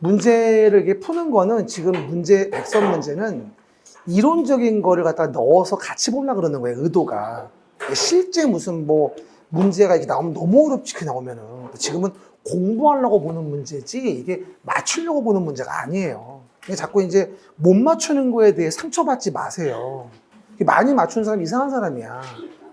문제를 이렇게 푸는 거는 지금 백선 문제는 이론적인 거를 갖다 넣어서 같이 보려고 그러는 거예요, 의도가. 실제 무슨 뭐 문제가 이렇게 나오면 너무 어렵지, 그 나오면은. 지금은 공부하려고 보는 문제지, 이게 맞추려고 보는 문제가 아니에요. 자꾸 이제 못 맞추는 거에 대해 상처받지 마세요. 많이 맞추는 사람 이상한 사람이야.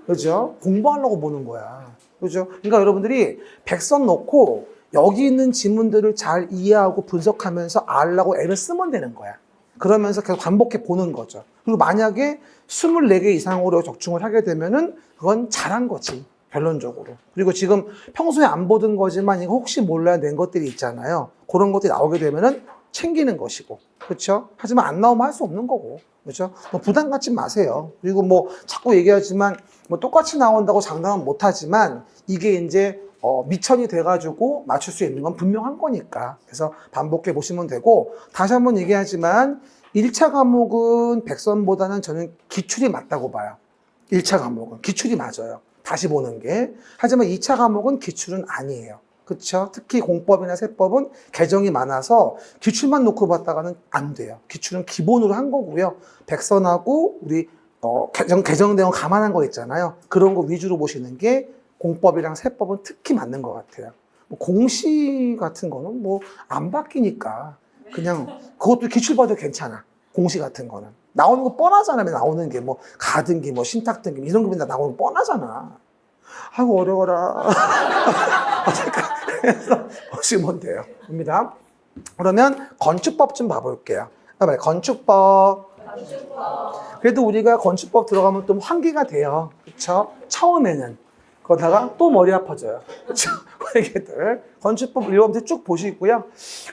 그죠? 공부하려고 보는 거야. 그죠? 그러니까 여러분들이 백선 놓고 여기 있는 지문들을 잘 이해하고 분석하면서 알라고 애를 쓰면 되는 거야. 그러면서 계속 반복해 보는 거죠. 그리고 만약에 24개 이상으로 적중을 하게 되면은 그건 잘한 거지, 결론적으로. 그리고 지금 평소에 안 보던 거지만 이거 혹시 몰라야 낸 것들이 있잖아요. 그런 것들이 나오게 되면은 챙기는 것이고, 그렇죠? 하지만 안 나오면 할 수 없는 거고, 그렇죠? 뭐 부담 갖지 마세요. 그리고 뭐 자꾸 얘기하지만 뭐 똑같이 나온다고 장담은 못 하지만 이게 이제 미천이 돼가지고 맞출 수 있는 건 분명한 거니까. 그래서 반복해 보시면 되고, 다시 한번 얘기하지만 1차 과목은 백선보다는 저는 기출이 맞다고 봐요. 1차 과목은 기출이 맞아요, 다시 보는 게. 하지만 2차 과목은 기출은 아니에요. 그렇죠? 특히 공법이나 세법은 개정이 많아서 기출만 놓고 봤다가는 안 돼요. 기출은 기본으로 한 거고요. 백선하고 우리 개정된 거 감안한 거 있잖아요. 그런 거 위주로 보시는 게 공법이랑 세법은 특히 맞는 것 같아요. 뭐 공시 같은 거는 뭐 안 바뀌니까 그냥 그것도 기출 봐도 괜찮아. 공시 같은 거는 나오는 거 뻔하잖아요. 나오는 게 뭐 가등기, 뭐 신탁등기 이런 거 맨날 나오는 거 뻔하잖아. 아이고 어려워라. 그래서 보시면 돼요. 입니다. 그러면 건축법 좀 봐볼게요. 건축법. 그래도 우리가 건축법 들어가면 좀 환기가 돼요. 그렇죠? 처음에는. 그러다가 또 머리 아파져요. 그렇죠? 회계들. 건축법 1번부터 쭉 보시고요.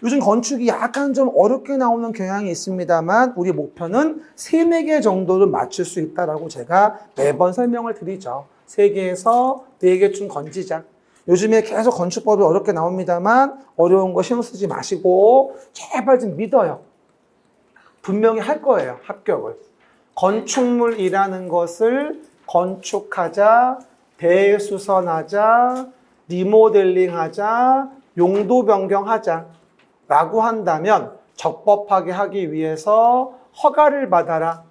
요즘 건축이 약간 좀 어렵게 나오는 경향이 있습니다만 우리 목표는 3, 4개 정도를 맞출 수 있다라고 제가 매번 설명을 드리죠. 3개에서 4개쯤 건지자. 요즘에 계속 건축법이 어렵게 나옵니다만 어려운 거 신경 쓰지 마시고 제발 좀 믿어요. 분명히 할 거예요, 합격을. 건축물이라는 것을 건축하자, 대수선하자, 리모델링하자, 용도 변경하자 라고 한다면 적법하게 하기 위해서 허가를 받아라,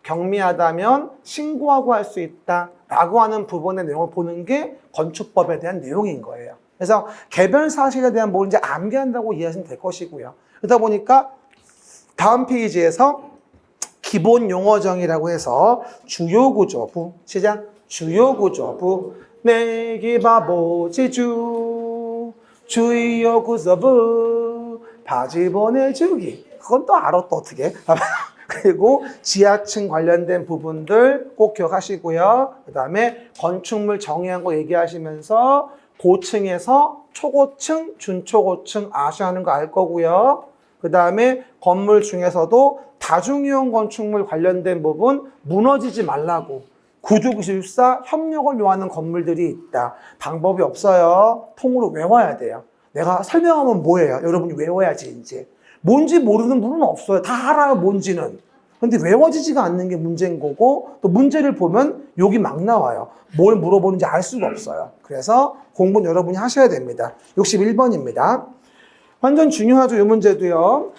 경미하다면 신고하고 할 수 있다 라고 하는 부분의 내용을 보는 게 건축법에 대한 내용인 거예요. 그래서 개별 사실에 대한 뭘 이제 암기한다고 이해하시면 될 것이고요. 그러다 보니까 다음 페이지에서 기본 용어정의라고 해서 주요구조부, 시작. 주요구조부, 내기 바보지주, 주요구조부, 바지 보내주기. 그건 또 알아, 또 어떻게. 그리고 지하층 관련된 부분들 꼭 기억하시고요. 그 다음에 건축물 정의한 거 얘기하시면서 고층에서 초고층, 준초고층 아셔하는 거 알 거고요. 그 다음에 건물 중에서도 다중이용 건축물 관련된 부분 무너지지 말라고. 구조기술사 협력을 요하는 건물들이 있다. 방법이 없어요. 통으로 외워야 돼요. 내가 설명하면 뭐예요? 여러분이 외워야지 이제. 뭔지 모르는 분은 없어요. 다 알아요, 뭔지는. 근데 외워지지가 않는 게 문제인 거고, 또 문제를 보면 욕이 막 나와요. 뭘 물어보는지 알 수가 없어요. 그래서 공부는 여러분이 하셔야 됩니다. 61번입니다. 완전 중요하죠, 이 문제도요.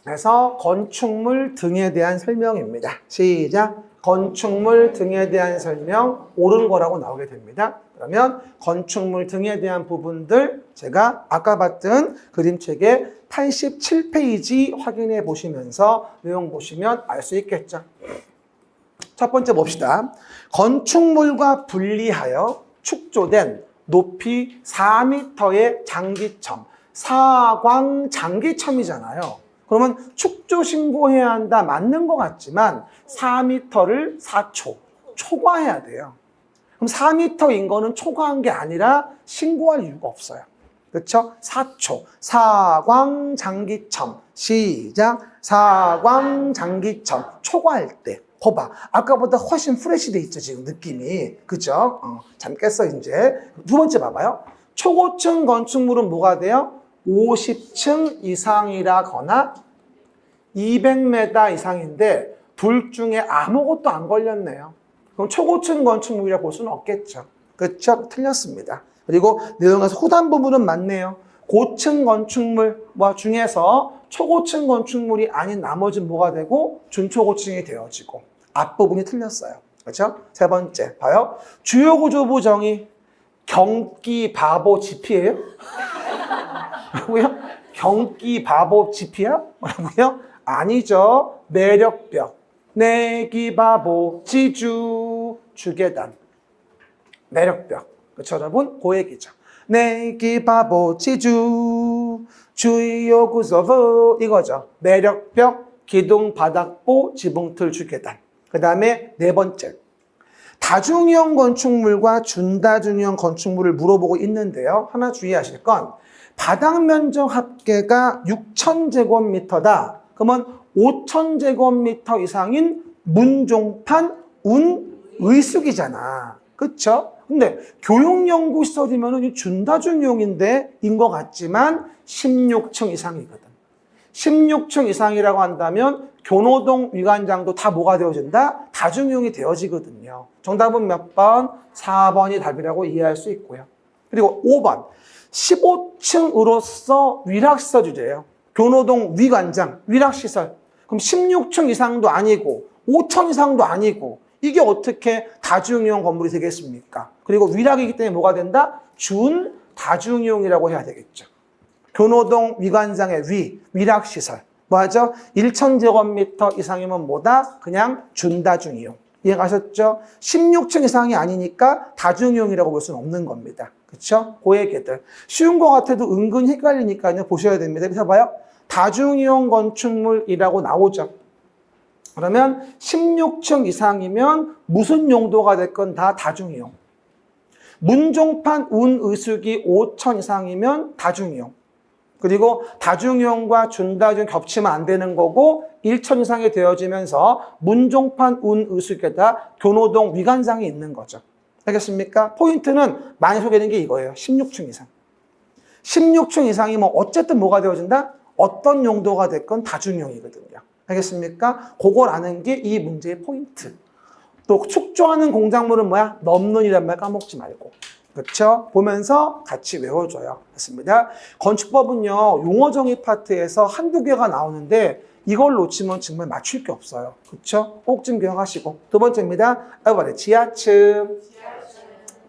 그래서 건축물 등에 대한 설명입니다. 시작. 건축물 등에 대한 설명, 옳은 거라고 나오게 됩니다. 그러면 건축물 등에 대한 부분들 제가 아까 봤던 그림책의 87페이지 확인해 보시면서 내용 보시면 알 수 있겠죠. 첫 번째 봅시다. 건축물과 분리하여 축조된 높이 4m의 장기첨, 사광 장기첨이잖아요. 그러면 축조 신고해야 한다, 맞는 것 같지만 4m를 4초, 초과해야 돼요. 그럼 4m인 거는 초과한 게 아니라 신고할 이유가 없어요. 그렇죠? 4초, 사광 장기첨. 시작. 사광 장기첨. 초과할 때. 거봐. 아까보다 훨씬 프레시 돼 있죠, 지금 느낌이. 그죠? 잠 깼어, 이제. 두 번째 봐봐요. 초고층 건축물은 뭐가 돼요? 50층 이상이라거나 200m 이상인데 둘 중에 아무것도 안 걸렸네요. 그럼 초고층 건축물이라 볼 수는 없겠죠. 그렇죠? 틀렸습니다. 그리고 내용에서 후단 부분은 맞네요. 고층 건축물 중에서 초고층 건축물이 아닌 나머지는 뭐가 되고 중초고층이 되어지고 앞부분이 틀렸어요. 그렇죠? 세 번째 봐요. 주요 구조부 정의 경기 바보 지피예요? 뭐라고요? 경기 바보 지피야? 뭐라고요? 아니죠. 매력벽 내기 바보 지주 주계단 매력벽 그렇죠 여러분? 그 얘기죠. 내기 바보 지주 주요 구조부 이거죠. 매력벽 기둥 바닥보 지붕틀 주계단. 그 다음에 네 번째 다중이용 건축물과 준다중이용 건축물을 물어보고 있는데요. 하나 주의하실 건 바닥 면적 합계가 6,000제곱미터다. 그러면 5,000제곱미터 이상인 문종판 운의숙이잖아. 그렇죠? 근데 교육연구시설이면 준다중이용인데 인 것 같지만 16층 이상이거든. 16층 이상이라고 한다면 교노동 위관장도 다 뭐가 되어진다? 다중이용이 되어지거든요. 정답은 몇 번? 4번이 답이라고 이해할 수 있고요. 그리고 5번. 15층으로서 위락시설 주제예요. 교노동 위관장, 위락시설. 그럼 16층 이상도 아니고 5천 이상도 아니고 이게 어떻게 다중이용 건물이 되겠습니까? 그리고 위락이기 때문에 뭐가 된다? 준 다중이용이라고 해야 되겠죠. 교노동 위관장의 위락시설. 뭐하죠? 1,000제곱미터 이상이면 뭐다? 그냥 준다중이용. 이해가셨죠? 16층 이상이 아니니까 다중이용이라고 볼 수는 없는 겁니다. 그렇죠? 그 얘기들. 쉬운 것 같아도 은근히 헷갈리니까요. 보셔야 됩니다. 그래서 봐요. 다중이용 건축물이라고 나오죠. 그러면 16층 이상이면 무슨 용도가 됐건 다 다중이용. 문종판 운의숙이 5천 이상이면 다중이용. 그리고 다중이용과 준다중이용 겹치면 안 되는 거고 1천 이상이 되어지면서 문종판 운의숙에다 교노동 위관장이 있는 거죠. 알겠습니까? 포인트는 많이 소개된 게 이거예요. 16층 이상. 16층 이상이면 어쨌든 뭐가 되어진다? 어떤 용도가 됐건 다중이용이거든요. 알겠습니까? 그걸 아는 게 이 문제의 포인트. 또 축조하는 공작물은 뭐야? 넘눈이란 말 까먹지 말고. 그렇죠? 보면서 같이 외워줘요. 맞습니다. 건축법은요. 용어 정의 파트에서 한두 개가 나오는데 이걸 놓치면 정말 맞출 게 없어요. 그렇죠? 꼭 좀 기억하시고. 두 번째입니다. 이번에 지하층.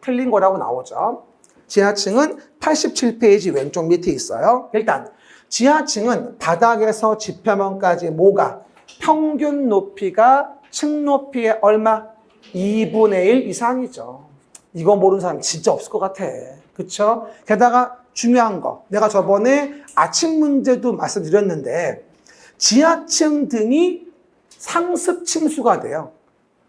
틀린 거라고 나오죠. 지하층은 87페이지 왼쪽 밑에 있어요. 일단 지하층은 바닥에서 지표면까지 뭐가? 평균 높이가 층 높이의 얼마? 2분의 1 이상이죠. 이거 모르는 사람 진짜 없을 것 같아. 그쵸? 게다가 중요한 거. 내가 저번에 아침 문제도 말씀드렸는데 지하층 등이 상습 침수가 돼요.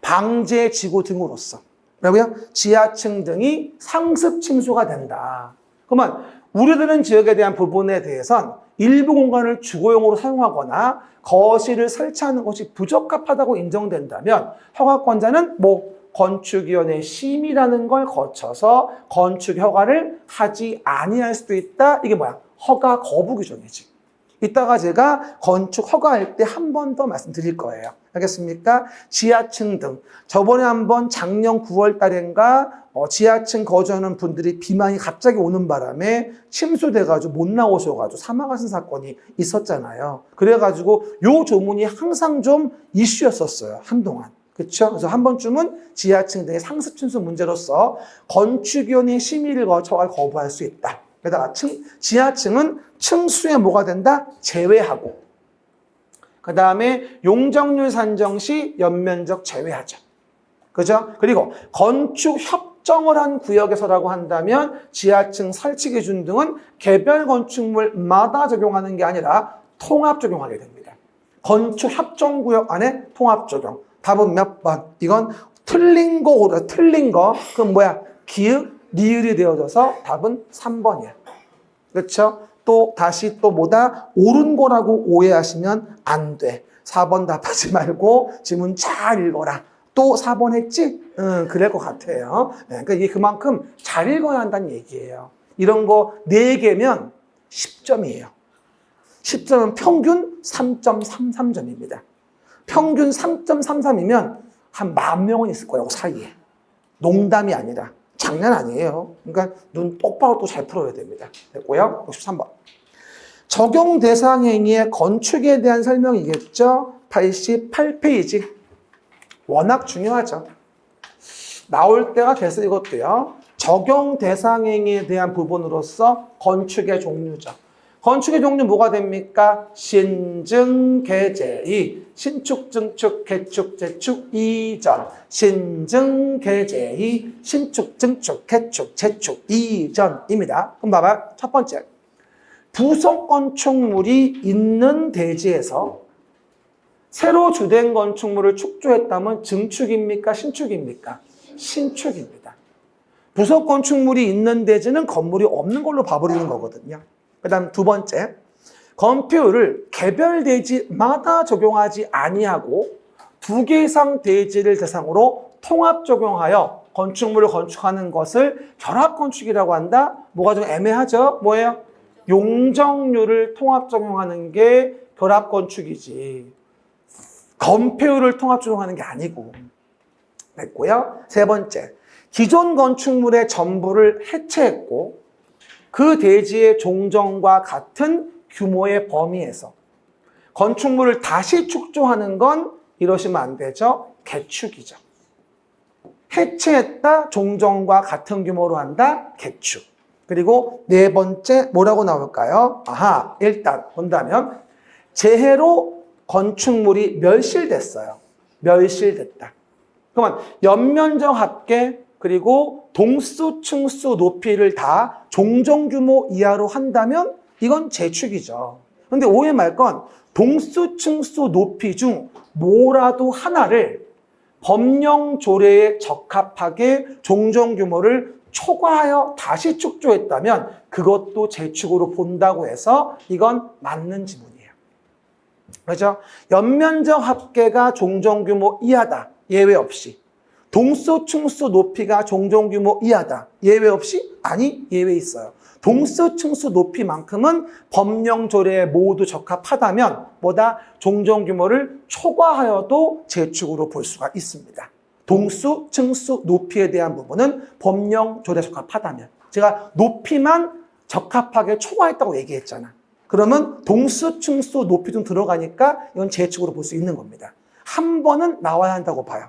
방제 지구 등으로서. 뭐라고요? 지하층 등이 상습 침수가 된다. 그러면 우려되는 지역에 대한 부분에 대해선 일부 공간을 주거용으로 사용하거나 거실을 설치하는 것이 부적합하다고 인정된다면 허가권자는 건축위원회 심의라는 걸 거쳐서 건축 허가를 하지 아니할 수도 있다. 이게 뭐야? 허가 거부 규정이지. 이따가 제가 건축 허가할 때 한 번 더 말씀드릴 거예요. 알겠습니까? 지하층 등. 저번에 한번 작년 9월 달인가 지하층 거주하는 분들이 비만이 갑자기 오는 바람에 침수돼가지고 못 나오셔가지고 사망하신 사건이 있었잖아요. 그래가지고 요 조문이 항상 좀 이슈였었어요. 한동안. 그렇죠? 그래서 한 번쯤은 지하층 등의 상습 침수 문제로서 건축위원회 심의를 거쳐 거부할 수 있다. 게다가 지하층은 층수에 뭐가 된다? 제외하고. 그 다음에 용적률 산정 시 연면적 제외하죠. 그죠? 그리고 건축 협정을 한 구역에서라고 한다면 지하층 설치 기준 등은 개별 건축물마다 적용하는 게 아니라 통합 적용하게 됩니다. 건축 협정 구역 안에 통합 적용. 답은 몇 번? 이건 틀린 거고, 틀린 거. 그럼 뭐야? 기읍, 리을이 되어져서 답은 3번이야. 그렇죠? 또 다시 또 뭐다? 옳은 거라고 오해하시면 안 돼. 4번 답하지 말고 지문 잘 읽어라. 또 4번 했지? 그럴 것 같아요. 그러니까 이게 그만큼 잘 읽어야 한다는 얘기예요. 이런 거 4개면 10점이에요. 10점은 평균 3.33점입니다. 평균 3.33이면 한 10,000명은 있을 거예요, 그 사이에. 농담이 아니라. 장난 아니에요. 그러니까 눈 똑바로 또 잘 풀어야 됩니다. 됐고요. 63번. 적용 대상 행위의 건축에 대한 설명이겠죠. 88페이지. 워낙 중요하죠. 나올 때가 돼서 이것도요. 적용 대상 행위에 대한 부분으로서 건축의 종류죠. 건축의 종류 뭐가 됩니까? 신증, 개재이, 신축, 증축, 개축, 재축, 이전. 신증, 개재이, 신축, 증축, 개축, 재축, 이전입니다. 그럼 봐봐요. 첫 번째. 부속 건축물이 있는 대지에서 새로 주된 건축물을 축조했다면 증축입니까? 신축입니까? 신축입니다. 부속 건축물이 있는 대지는 건물이 없는 걸로 봐버리는 거거든요. 그 다음 두 번째, 건폐율을 개별 대지마다 적용하지 아니하고 두 개 이상 대지를 대상으로 통합 적용하여 건축물을 건축하는 것을 결합 건축이라고 한다. 뭐가 좀 애매하죠? 뭐예요? 용적률을 통합 적용하는 게 결합 건축이지. 건폐율을 통합 적용하는 게 아니고. 됐고요. 세 번째, 기존 건축물의 전부를 해체했고 그 대지의 종전과 같은 규모의 범위에서 건축물을 다시 축조하는 건 이러시면 안 되죠. 개축이죠. 해체했다, 종전과 같은 규모로 한다, 개축. 그리고 네 번째 뭐라고 나올까요? 아하, 일단 본다면 재해로 건축물이 멸실됐어요. 멸실됐다. 그러면 연면적 합계 그리고 동수, 층수, 높이를 다 종전 규모 이하로 한다면 이건 재축이죠. 그런데 오해 말 건 동수, 층수, 높이 중 뭐라도 하나를 법령 조례에 적합하게 종전 규모를 초과하여 다시 축조했다면 그것도 재축으로 본다고 해서 이건 맞는 지문이에요. 그렇죠? 연면적 합계가 종전 규모 이하다. 예외 없이. 동수, 층수, 높이가 종전 규모 이하다. 예외 없이? 아니, 예외 있어요. 동수, 층수, 높이만큼은 법령 조례에 모두 적합하다면 뭐다? 종전 규모를 초과하여도 재축으로 볼 수가 있습니다. 동수, 층수, 높이에 대한 부분은 법령 조례에 적합하다면. 제가 높이만 적합하게 초과했다고 얘기했잖아. 그러면 동수, 층수, 높이 좀 들어가니까 이건 재축으로 볼 수 있는 겁니다. 한 번은 나와야 한다고 봐요.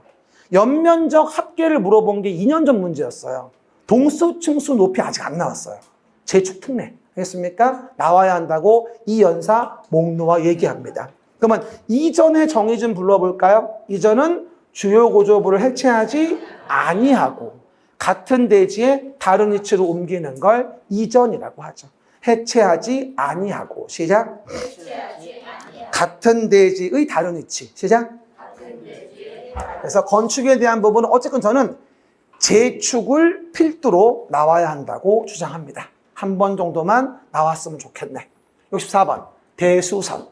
연면적 합계를 물어본 게 2년 전 문제였어요. 동수, 층수, 높이 아직 안 나왔어요. 재축 특례. 알겠습니까? 나와야 한다고 이 연사 목록화 얘기합니다. 그러면 이전의 정의 좀 불러볼까요? 이전은 주요 고조부를 해체하지 아니하고 같은 대지에 다른 위치로 옮기는 걸 이전이라고 하죠. 해체하지 아니하고. 시작. 같은 대지의 다른 위치. 시작. 그래서 건축에 대한 부분은 어쨌든 저는 재축을 필두로 나와야 한다고 주장합니다. 한 번 정도만 나왔으면 좋겠네. 64번 대수선.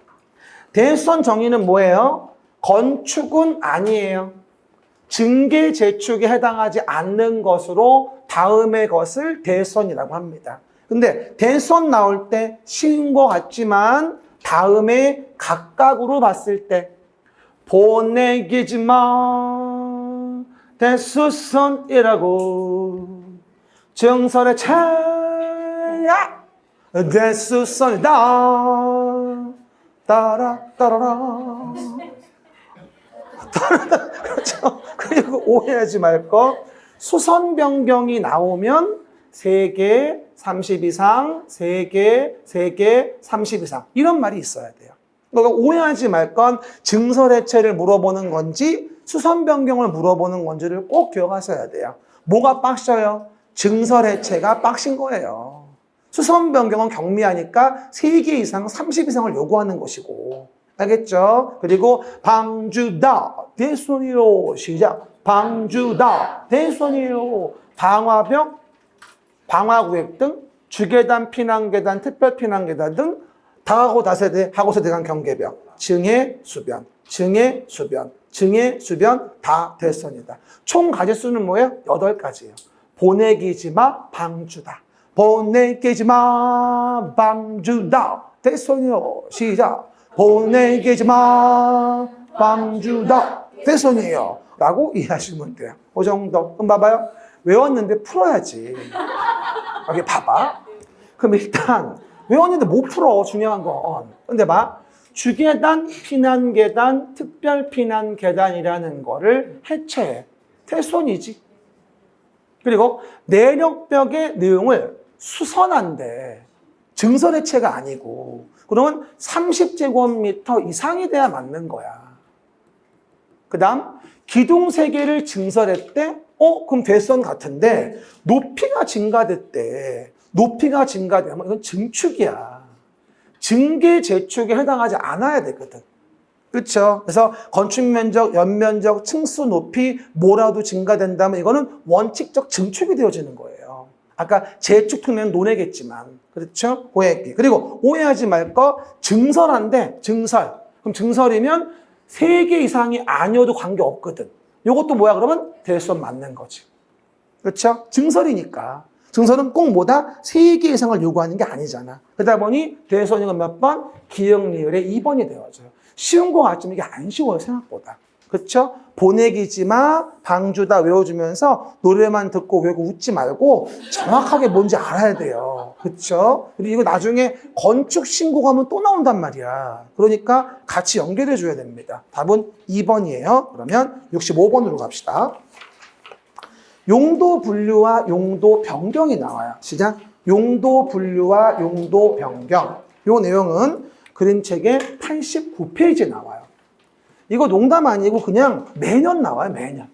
대수선 정의는 뭐예요? 건축은 아니에요. 증계 재축에 해당하지 않는 것으로 다음의 것을 대수선이라고 합니다. 근데 대수선 나올 때 쉬운 것 같지만 다음에 각각으로 봤을 때 보내기지 마 대수선이라고 증설의 차야 대수선이다 따라 따라라 그렇죠. 그리고 오해하지 말 거 수선 변경이 나오면 3개 30 이상 3개 30 이상 이런 말이 있어야 돼요. 그러니까 오해하지 말 건 증설 해체를 물어보는 건지 수선 변경을 물어보는 건지를 꼭 기억하셔야 돼요. 뭐가 빡셔요? 증설 해체가 빡신 거예요. 수선 변경은 경미하니까 3개 이상 30 이상을 요구하는 것이고. 알겠죠? 그리고 방주다 대손이로 시작. 방주다 대손이로 방화벽, 방화구획 등 주계단, 피난계단, 특별피난계단 등 다하고 다세대, 하고세대 간 경계벽, 증해, 수변, 증해, 수변, 증해, 수변 다 대선이다. 총 가지수는 뭐예요? 8가지예요. 보내기지 마, 방주다. 보내기지 마, 방주다. 대선이요. 시작. 보내기지 마, 방주다. 대선이에요. 라고 이해하시면 돼요. 그 정도. 그럼 봐봐요. 외웠는데 풀어야지. 여기 봐봐. 그럼 일단 외웠는데 못 풀어, 중요한 건. 근데 봐. 주계단, 피난계단, 특별피난계단이라는 거를 해체해. 태손이지. 그리고 내력벽의 내용을 수선한대. 증설해체가 아니고. 그러면 30제곱미터 이상이 돼야 맞는 거야. 그 다음 기둥 3개를 증설했대. 그럼 대선 같은데 높이가 증가됐대. 높이가 증가되면 이건 증축이야. 증계 재축에 해당하지 않아야 되거든. 그렇죠? 그래서 건축 면적, 연면적, 층수 높이 뭐라도 증가된다면 이거는 원칙적 증축이 되어지는 거예요. 아까 재축 특례는 논외겠지만, 그렇죠? 오해했기. 그리고 오해하지 말 거 증설한데 증설. 그럼 증설이면 3개 이상이 아니어도 관계 없거든. 이것도 뭐야? 그러면 대수원 맞는 거지. 그렇죠? 증설이니까. 증설은 꼭 뭐다? 3개 이상을 요구하는 게 아니잖아. 그러다 보니 대수원이가 몇 번? 기억리을의 2번이 되어져요. 쉬운 거 같지만 이게 안 쉬워요, 생각보다. 그렇죠? 보내기지 마, 방주다 외워주면서 노래만 듣고 외우고 웃지 말고 정확하게 뭔지 알아야 돼요. 그렇죠? 그리고 이거 나중에 건축 신고 가면 또 나온단 말이야. 그러니까 같이 연결해 줘야 됩니다. 답은 2번이에요. 그러면 65번으로 갑시다. 용도 분류와 용도 변경이 나와요. 시작. 용도 분류와 용도 변경. 이 내용은 그림책의 89페이지에 나와요. 이거 농담 아니고 그냥 매년 나와요, 매년.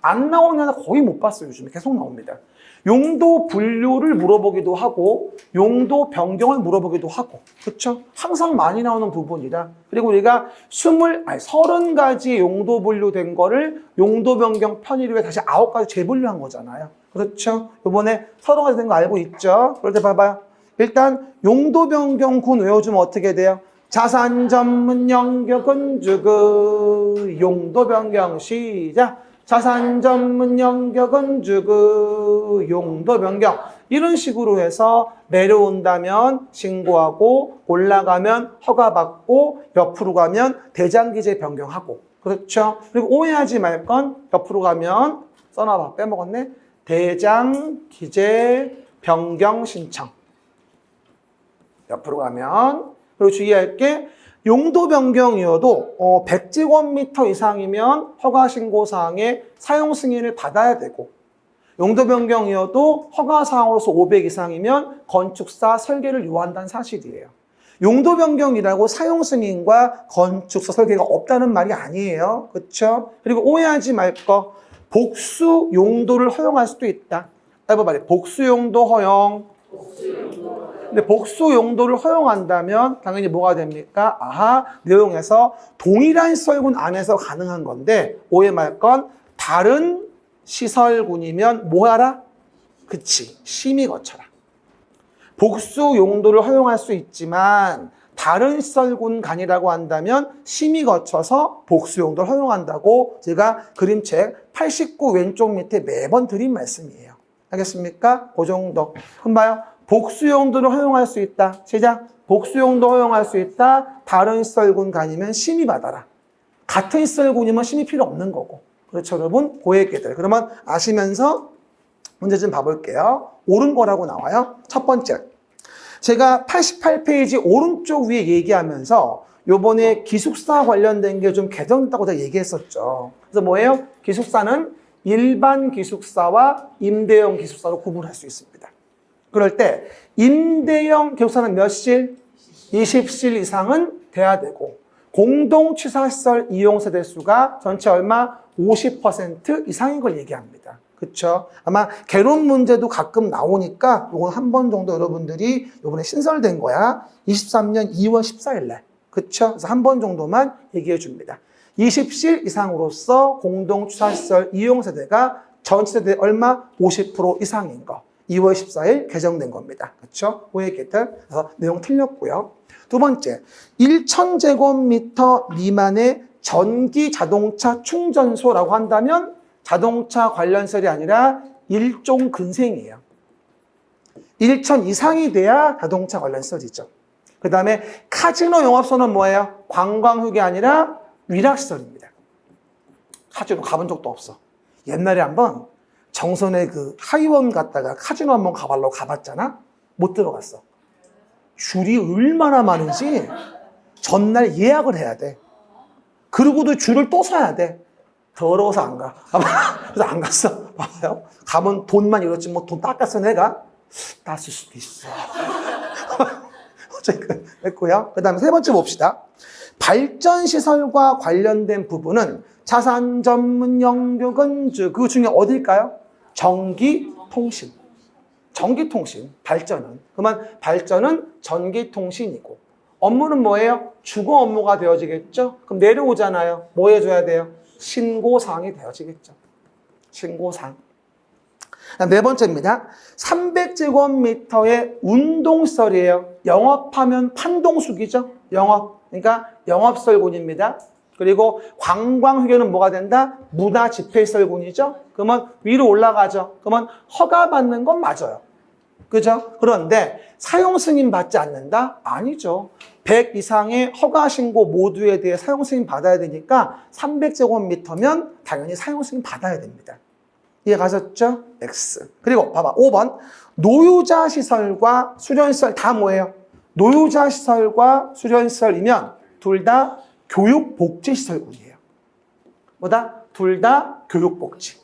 안 나오는 하나 거의 못 봤어요, 요즘에. 계속 나옵니다. 용도 분류를 물어보기도 하고, 용도 변경을 물어보기도 하고, 그쵸? 항상 많이 나오는 부분이다. 그리고 우리가 30가지 용도 분류된 거를 용도 변경 편의류에 다시 9가지 재분류한 거잖아요. 그렇죠? 이번에 30가지 된 거 알고 있죠? 그럴 때 봐봐요. 일단, 용도 변경 군 외워주면 어떻게 돼요? 자산 전문 영역 건축의 용도 변경 시작. 자산 전문 영역 건축의 용도 변경. 이런 식으로 해서 내려온다면 신고하고 올라가면 허가받고 옆으로 가면 대장기재 변경하고. 그렇죠? 그리고 오해하지 말 건 옆으로 가면 써놔봐. 빼먹었네. 대장기재 변경 신청. 옆으로 가면 그리고 주의할 게 용도 변경이어도 100제곱미터 이상이면 허가 신고 사항에 사용 승인을 받아야 되고 용도 변경이어도 허가 사항으로서 500 이상이면 건축사 설계를 요한다는 사실이에요. 용도 변경이라고 사용 승인과 건축사 설계가 없다는 말이 아니에요. 그렇죠? 그리고 오해하지 말 거 복수 용도를 허용할 수도 있다. 해봐봐. 복수 용도 허용. 근데 복수 용도를 허용한다면 당연히 뭐가 됩니까? 아하, 내용에서 동일한 시설군 안에서 가능한 건데 오해 말 건 다른 시설군이면 뭐 하라? 그치, 심의 거쳐라. 복수 용도를 허용할 수 있지만 다른 시설군 간이라고 한다면 심의 거쳐서 복수 용도를 허용한다고 제가 그림책 89 왼쪽 밑에 매번 드린 말씀이에요. 알겠습니까? 그 정도. 그럼 봐요. 복수 용도를 허용할 수 있다. 시작. 복수 용도 허용할 수 있다. 다른 시설군 간이면 심의 받아라. 같은 시설군이면 심의 필요 없는 거고. 그렇죠, 여러분? 고액계들. 그러면 아시면서 문제 좀 봐볼게요. 옳은 거라고 나와요. 첫 번째. 제가 88페이지 오른쪽 위에 얘기하면서 요번에 기숙사 관련된 게 좀 개정됐다고 제가 얘기했었죠. 그래서 뭐예요? 기숙사는 일반 기숙사와 임대형 기숙사로 구분할 수 있습니다. 그럴 때 임대형 기숙사는 몇 실? 20실 이상은 돼야 되고 공동취사시설 이용세대 수가 전체 얼마? 50% 이상인 걸 얘기합니다. 그렇죠? 아마 개론 문제도 가끔 나오니까 이건 한 번 정도 여러분들이 이번에 신설된 거야. 23년 2월 14일 날. 그렇죠? 그래서 한 번 정도만 얘기해 줍니다. 20실 이상으로서 공동취사시설 이용세대가 전체 세대 얼마? 50% 이상인 거. 2월 14일 개정된 겁니다. 그렇죠? 오해개들. 그래서 내용 틀렸고요. 두 번째, 1,000제곱미터 미만의 전기 자동차 충전소라고 한다면 자동차 관련 시설이 아니라 일종 근생이에요. 1,000 이상이 돼야 자동차 관련 시설이죠. 그 다음에 카지노 영업소는 뭐예요? 관광휴게 아니라 위락시설입니다. 카지노 가본 적도 없어. 옛날에 한번 정선에 그 하이원 갔다가 카지노 한번 가보려고 가봤잖아? 못 들어갔어. 줄이 얼마나 많은지 전날 예약을 해야 돼. 그리고도 줄을 또 서야 돼. 더러워서 안 가. 그래서 안 갔어. 봐봐요. 가면 돈만 잃었지 뭐 돈 닦았어 내가? 땄을 수도 있어. 어쨌든 했고요. 그 다음에 세 번째 봅시다. 발전시설과 관련된 부분은 자산 전문 영뷰 건축 그 중에 어딜까요? 전기통신. 전기통신, 발전은. 그러면 발전은 전기통신이고 업무는 뭐예요? 주거 업무가 되어지겠죠? 그럼 내려오잖아요. 뭐 해줘야 돼요? 신고사항이 되어지겠죠. 신고사항. 네 번째입니다. 300제곱미터의 운동시설이에요. 영업하면 판동수기죠. 영업. 그러니까 영업설군입니다. 그리고 관광휴게는 뭐가 된다? 문화집회시설군이죠. 그러면 위로 올라가죠. 그러면 허가받는 건 맞아요. 그죠? 그런데 사용승인 받지 않는다? 아니죠. 100 이상의 허가신고 모두에 대해 사용승인 받아야 되니까 300제곱미터면 당연히 사용승인 받아야 됩니다. 이해 가셨죠? X. 그리고 봐봐. 5번. 노유자시설과 수련시설 다 뭐예요? 노유자시설과 수련시설이면 둘 다 교육복지시설군이에요. 뭐다? 둘 다 교육복지.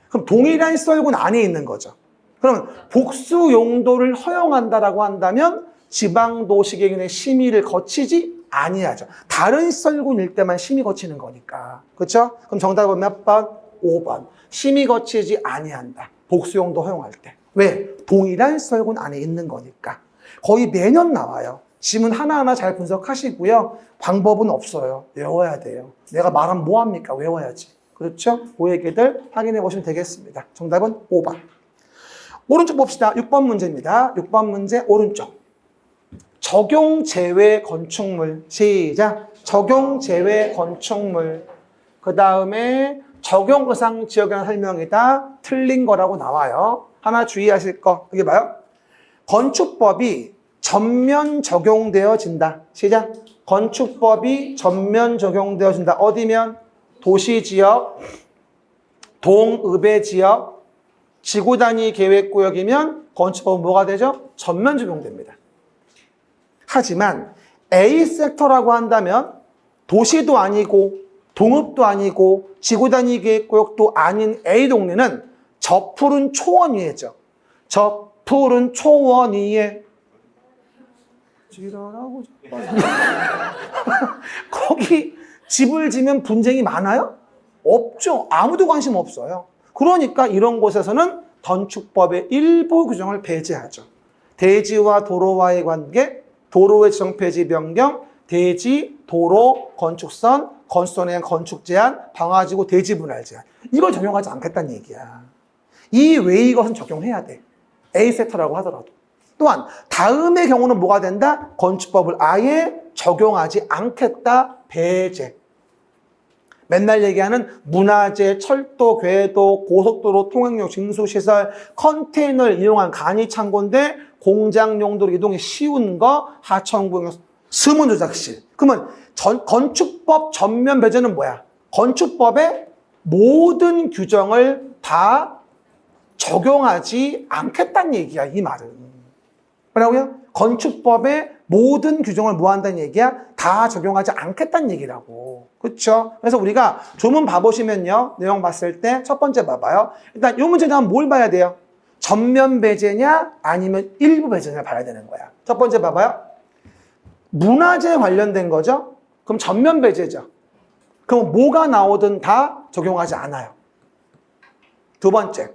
그럼 동일한 시설군 안에 있는 거죠. 그러면 복수 용도를 허용한다라고 한다면 지방도시계획의 심의를 거치지 아니하죠. 다른 시설군일 때만 심의 거치는 거니까. 그렇죠? 그럼 정답은 몇 번? 5번. 심의 거치지 아니한다. 복수 용도 허용할 때. 왜? 동일한 시설군 안에 있는 거니까. 거의 매년 나와요. 지문 하나하나 잘 분석하시고요. 방법은 없어요. 외워야 돼요. 내가 말하면 뭐합니까? 외워야지. 그렇죠? 그 얘기들 확인해 보시면 되겠습니다. 정답은 5번. 오른쪽 봅시다. 6번 문제입니다. 6번 문제 오른쪽. 적용 제외 건축물. 시작. 적용 제외 건축물. 그 다음에 적용 의상 지역에 대한 설명이다. 틀린 거라고 나와요. 하나 주의하실 거. 여기 봐요. 건축법이 전면 적용되어진다. 시작. 건축법이 전면 적용되어진다. 어디면? 도시지역, 동읍의지역, 지구단위 계획구역이면 건축법은 뭐가 되죠? 전면 적용됩니다. 하지만 A섹터라고 한다면 도시도 아니고 동읍도 아니고 지구단위 계획구역도 아닌 A동네는 저푸른 초원 위에죠. 저푸른 초원 위에 지랄하고 거기 집을 지면 분쟁이 많아요? 없죠. 아무도 관심 없어요. 그러니까 이런 곳에서는 건축법의 일부 규정을 배제하죠. 대지와 도로와의 관계, 도로의 지정 폐지 변경, 대지, 도로, 건축선, 건축선에 대한 건축 제한, 방화지구, 대지 분할 제한. 이걸 적용하지 않겠다는 얘기야. 이 외의 것은 적용해야 돼. A섹터라고 하더라도. 또한 다음의 경우는 뭐가 된다? 건축법을 아예 적용하지 않겠다. 배제. 맨날 얘기하는 문화재, 철도, 궤도, 고속도로, 통행용, 징수시설, 컨테이너를 이용한 간이창고인데 공장 용도로 이동이 쉬운 거, 하천구역, 스문조작실. 그러면 건축법 전면 배제는 뭐야? 건축법의 모든 규정을 다 적용하지 않겠다는 얘기야, 이 말은. 뭐라고요? 건축법의 모든 규정을 뭐 한다는 얘기야? 다 적용하지 않겠다는 얘기라고. 그렇죠? 그래서 우리가 조문 봐보시면요. 내용 봤을 때 첫 번째 봐봐요. 일단 이 문제는 한번 뭘 봐야 돼요? 전면 배제냐 아니면 일부 배제냐 봐야 되는 거야. 첫 번째 봐봐요. 문화재 관련된 거죠? 그럼 전면 배제죠. 그럼 뭐가 나오든 다 적용하지 않아요. 두 번째.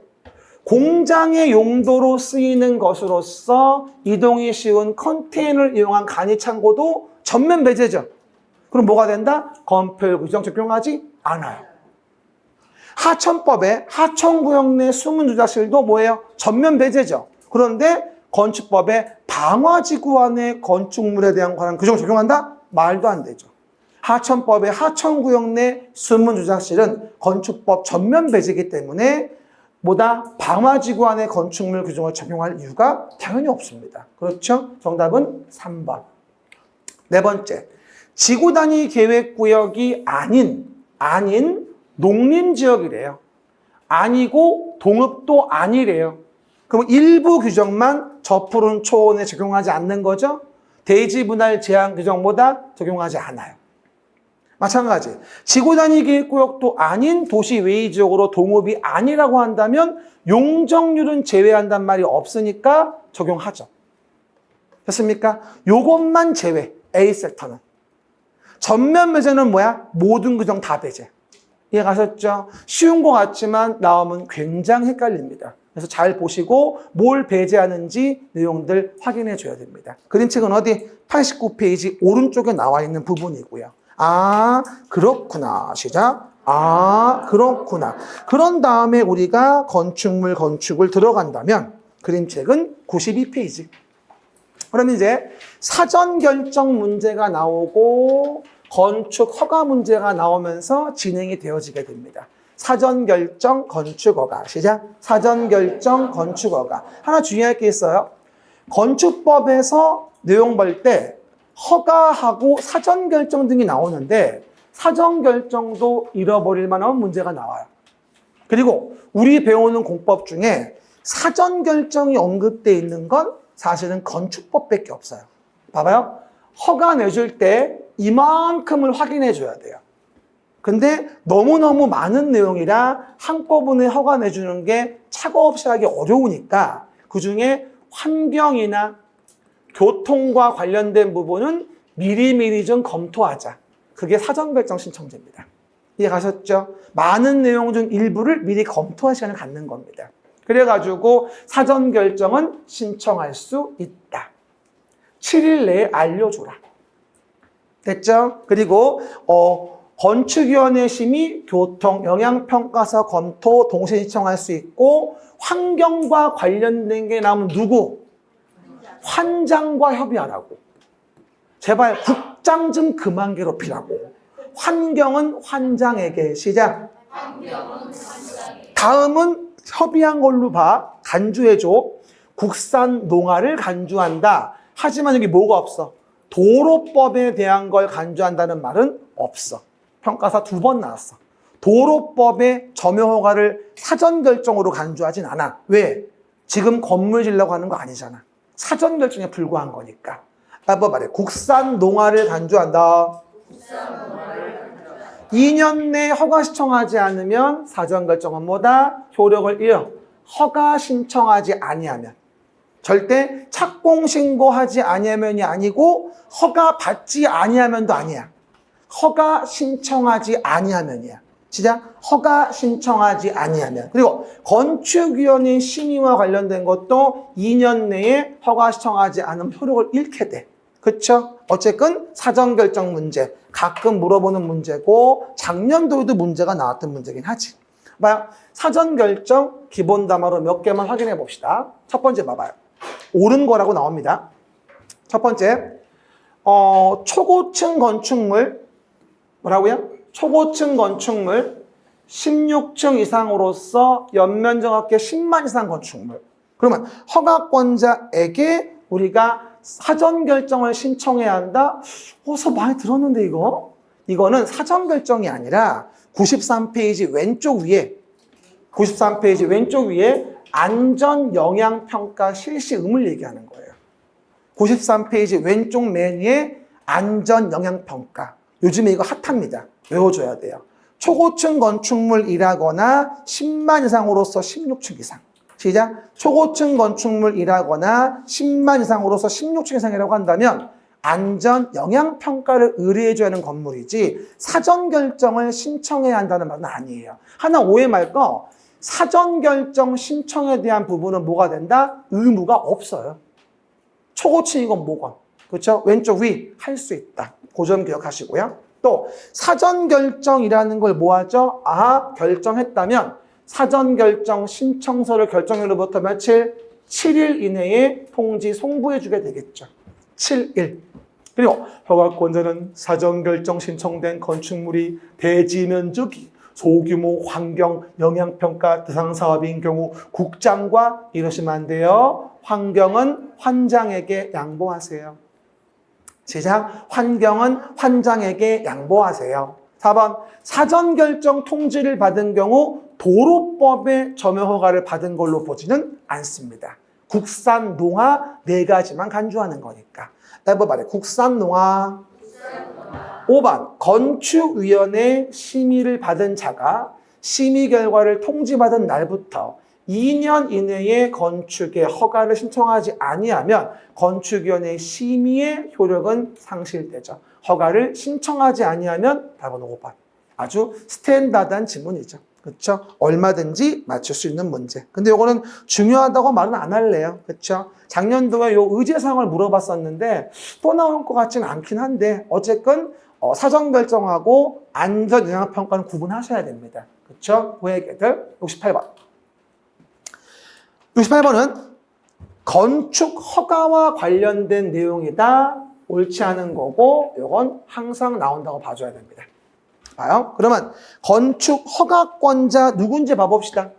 공장의 용도로 쓰이는 것으로서 이동이 쉬운 컨테이너를 이용한 간이창고도 전면 배제죠. 그럼 뭐가 된다? 건폐율 규정 적용하지 않아요. 하천법에 하천구역 내 수문조작실도 뭐예요? 전면 배제죠. 그런데 건축법에 방화지구 안의 건축물에 대한 관한 규정 적용한다? 말도 안 되죠. 하천법에 하천구역 내 수문조작실은 건축법 전면 배제이기 때문에 뭐다? 방화지구 안의 건축물 규정을 적용할 이유가 당연히 없습니다. 그렇죠? 정답은 3번. 네 번째. 지구단위 계획구역이 아닌 농림지역이래요. 아니고 동읍도 아니래요. 그럼 일부 규정만 저푸른 초원에 적용하지 않는 거죠? 대지 분할 제한 규정보다 적용하지 않아요. 마찬가지 지구단위계획구역도 아닌 도시 외의 지역으로 동읍이 아니라고 한다면 용적률은 제외한단 말이 없으니까 적용하죠. 됐습니까? 요것만 제외. A섹터는. 전면 배제는 뭐야? 모든 규정 다 배제. 이해 가셨죠? 쉬운 것 같지만 나오면 굉장히 헷갈립니다. 그래서 잘 보시고 뭘 배제하는지 내용들 확인해 줘야 됩니다. 그림책은 어디? 89페이지 오른쪽에 나와 있는 부분이고요. 아, 그렇구나. 시작. 아, 그렇구나. 그런 다음에 우리가 건축을 들어간다면 그림책은 92페이지. 그럼 이제 사전 결정 문제가 나오고 건축 허가 문제가 나오면서 진행이 되어지게 됩니다. 사전 결정 건축 허가. 시작. 사전 결정 건축 허가. 하나 주의할 게 있어요. 건축법에서 내용 볼 때 허가하고 사전 결정 등이 나오는데 사전 결정도 잃어버릴 만한 문제가 나와요. 그리고 우리 배우는 공법 중에 사전 결정이 언급되어 있는 건 사실은 건축법밖에 없어요. 봐봐요. 허가 내줄 때 이만큼을 확인해 줘야 돼요. 근데 너무너무 많은 내용이라 한꺼번에 허가 내주는 게 착오 없이 하기 어려우니까 그중에 환경이나 교통과 관련된 부분은 미리미리 좀 검토하자. 그게 사전결정 신청제입니다. 이해 가셨죠? 많은 내용 중 일부를 미리 검토할 시간을 갖는 겁니다. 그래가지고 사전결정은 신청할 수 있다. 7일 내에 알려줘라. 됐죠? 그리고 건축위원회 심의, 교통, 영향평가서 검토 동시에 신청할 수 있고 환경과 관련된 게 나오면 누구? 환장과 협의하라고. 제발 국장 좀 그만 괴롭히라고. 환경은 환장에게. 시작. 다음은 협의한 걸로 봐. 간주해줘. 국산 농화를 간주한다. 하지만 여기 뭐가 없어? 도로법에 대한 걸 간주한다는 말은 없어. 평가사 2번 나왔어. 도로법의 점유허가를 사전결정으로 간주하진 않아. 왜? 지금 건물 지려고 하는 거 아니잖아. 사전결정에 불과한 거니까. 한번 말해. 국산 농화를 간주한다. 2년 내 허가 신청하지 않으면 사전결정은 뭐다? 효력을 잃어. 허가 신청하지 아니하면. 절대 착공신고하지 아니하면이 아니고 허가 받지 아니하면도 아니야. 허가 신청하지 아니하면이야. 시작. 허가 신청하지 아니하면. 그리고 건축위원회 심의와 관련된 것도 2년 내에 허가 신청하지 않으면 효력을 잃게 돼. 그렇죠? 어쨌든 사전결정 문제, 가끔 물어보는 문제고 작년도에도 문제가 나왔던 문제긴 하지. 봐요. 사전결정 기본 담화로 몇 개만 확인해 봅시다. 첫 번째 봐봐요. 옳은 거라고 나옵니다. 첫 번째, 초고층 건축물, 뭐라고요? 초고층 건축물 16층 이상으로서 연면적 합계 10만 이상 건축물. 그러면 허가권자에게 우리가 사전결정을 신청해야 한다? 어서 많이 들었는데 이거? 이거는 사전결정이 아니라 93페이지 왼쪽 위에 93페이지 왼쪽 위에 안전영향평가 실시 의무를 얘기하는 거예요. 93페이지 왼쪽 맨 위에 안전영향평가. 요즘에 이거 핫합니다. 외워줘야 돼요. 초고층 건축물이라거나 10만 이상으로서 16층 이상. 시작. 초고층 건축물이라거나 10만 이상으로서 16층 이상이라고 한다면 안전영향평가를 의뢰해줘야 하는 건물이지 사전결정을 신청해야 한다는 말은 아니에요. 하나 오해 말 거 사전결정 신청에 대한 부분은 뭐가 된다? 의무가 없어요. 초고층이건 뭐건. 그렇죠? 왼쪽 위 할 수 있다. 그 점 기억하시고요. 또 사전결정이라는 걸 뭐 하죠? 결정했다면 사전결정 신청서를 결정일로부터 며칠? 7일 이내에 통지 송부해 주게 되겠죠. 7일. 그리고 허가권자는 사전결정 신청된 건축물이 대지 면적이 소규모 환경 영향평가 대상 사업인 경우 국장과 이러시면 안 돼요. 환경은 환장에게 양보하세요. 시작. 환경은 환장에게 양보하세요. 4번 사전결정 통지를 받은 경우 도로법의 점용 허가를 받은 걸로 보지는 않습니다. 국산, 농화 네 가지만 간주하는 거니까. 해봐 말해. 국산, 농화. 5번 건축위원회 심의를 받은 자가 심의 결과를 통지받은 날부터 2년 이내에 건축의 허가를 신청하지 아니하면 건축위원회 심의의 효력은 상실되죠. 허가를 신청하지 아니하면 답은 5번. 아주 스탠다드한 지문이죠. 그렇죠? 얼마든지 맞출 수 있는 문제. 근데 이거는 중요하다고 말은 안 할래요. 그렇죠? 작년도에 요 의제사항을 물어봤었는데 또 나올 것 같지는 않긴 한데 어쨌건 사전 결정하고 안전 영향 평가는 구분하셔야 됩니다. 그렇죠? 그 얘기들 68번. 68번은 건축 허가와 관련된 내용이다. 옳지 않은 거고 이건 항상 나온다고 봐줘야 됩니다. 봐요. 그러면 건축 허가권자 누군지 봐봅시다.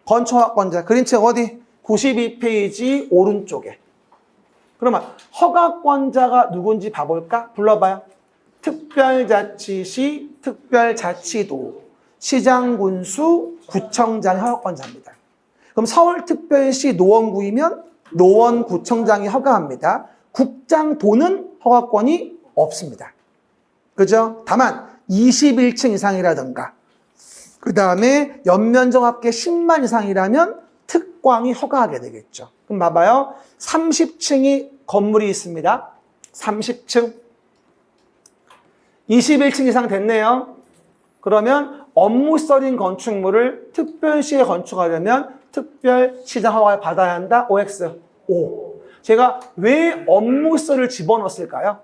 건축 허가권자 그림책 어디? 92페이지 오른쪽에. 그러면 허가권자가 누군지 봐볼까? 불러봐요. 특별자치시, 특별자치도, 시장군수, 구청장 허가권자입니다. 그럼 서울특별시 노원구이면 노원구청장이 허가합니다. 국장도는 허가권이 없습니다. 그죠? 다만 21층 이상이라든가 그 다음에 연면적 합계 10만 이상이라면 특광이 허가하게 되겠죠. 그럼 봐봐요. 30층이 건물이 있습니다. 30층. 21층 이상 됐네요. 그러면 업무설인 건축물을 특별시에 건축하려면 특별시장 허가를 받아야 한다. OX. O. 제가 왜 업무설을 집어넣었을까요?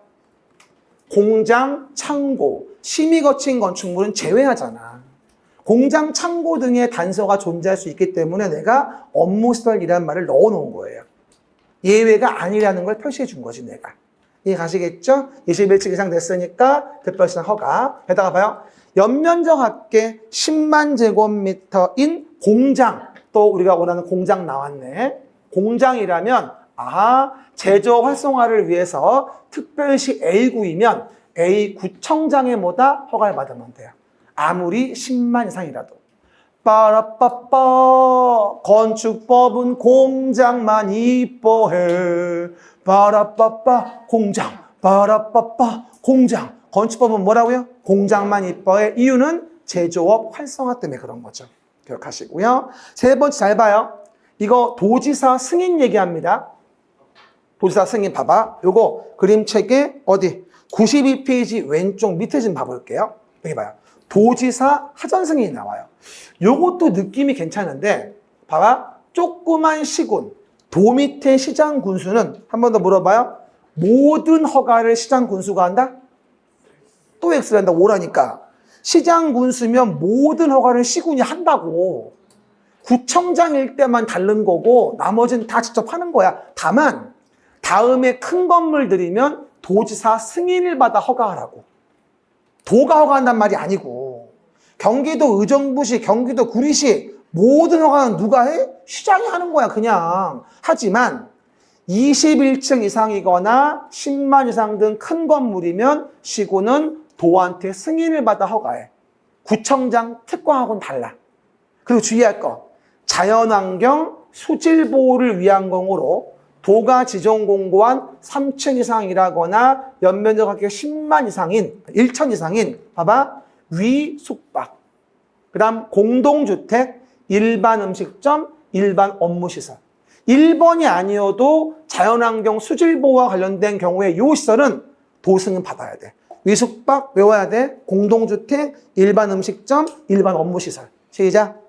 공장, 창고, 심의 거친 건축물은 제외하잖아. 공장, 창고 등의 단서가 존재할 수 있기 때문에 내가 업무설이라는 말을 넣어놓은 거예요. 예외가 아니라는 걸 표시해 준 거지, 내가. 이해 가시겠죠? 21층 이상 됐으니까 특별시장 허가. 게다가 봐요. 연면적 합계 10만 제곱미터인 공장. 또 우리가 원하는 공장 나왔네. 공장이라면 제조 활성화를 위해서 특별시 A구이면 A구청장에 뭐다? 허가를 받으면 돼요. 아무리 10만 이상이라도. 빠라빠빠 건축법은 공장만 이뻐해. 빠라빠빠 공장. 빠라빠빠 공장. 건축법은 뭐라고요? 공장만 이뻐해. 이유는 제조업 활성화 때문에 그런 거죠. 기억하시고요. 세 번째 잘 봐요. 이거 도지사 승인 얘기합니다. 도지사 승인 봐봐. 요거 그림책에 어디? 92페이지 왼쪽 밑에 좀 봐볼게요. 여기 봐요. 도지사 하전 승인이 나와요. 요것도 느낌이 괜찮은데 봐봐. 조그만 시군. 도 밑에 시장 군수는 한 번 더 물어봐요. 모든 허가를 시장 군수가 한다? 또 X를 한다. 오라니까. 시장 군수면 모든 허가를 시군이 한다고. 구청장일 때만 다른 거고 나머지는 다 직접 하는 거야. 다만 다음에 큰 건물들이면 도지사 승인을 받아 허가하라고. 도가 허가한단 말이 아니고 경기도 의정부시, 경기도 구리시 모든 허가는 누가 해? 시장이 하는 거야 그냥. 하지만 21층 이상이거나 10만 이상 등 큰 건물이면 시군은 도한테 승인을 받아 허가해. 구청장 특광하고는 달라. 그리고 주의할 거. 자연환경 수질보호를 위한 공으로 도가 지정 공고한 3층 이상이라거나 연면적 합계 10만 이상인 1천 이상인 봐봐 위숙박 그 다음 공동주택 일반 음식점 일반 업무시설 1번이 아니어도 자연환경 수질보호와 관련된 경우에 이 시설은 도승인 받아야 돼. 위숙박 외워야 돼. 공동주택 일반 음식점 일반 업무시설 시작.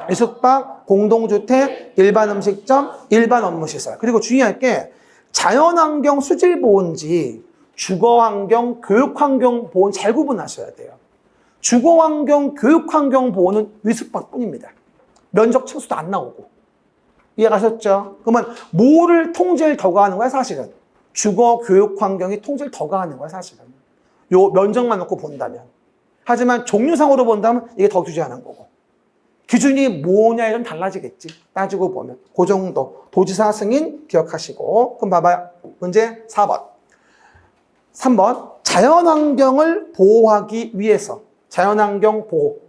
위숙박, 공동주택, 일반 음식점, 일반 업무시설. 그리고 주의할 게 자연환경 수질보호인지 주거환경, 교육환경 보호는 잘 구분하셔야 돼요. 주거환경, 교육환경 보호는 위숙박뿐입니다. 면적 층수도 안 나오고. 이해가셨죠? 그러면 뭐를 통제를 더 가하는 거야 사실은? 주거, 교육환경이 통제를 더 가하는 거야 사실은. 요 면적만 놓고 본다면. 하지만 종류상으로 본다면 이게 더 규제하는 거고. 기준이 뭐냐에 좀 달라지겠지. 따지고 보면. 그 정도. 도지사 승인 기억하시고. 그럼 봐봐요. 문제 4번. 3번. 자연환경을 보호하기 위해서. 자연환경 보호.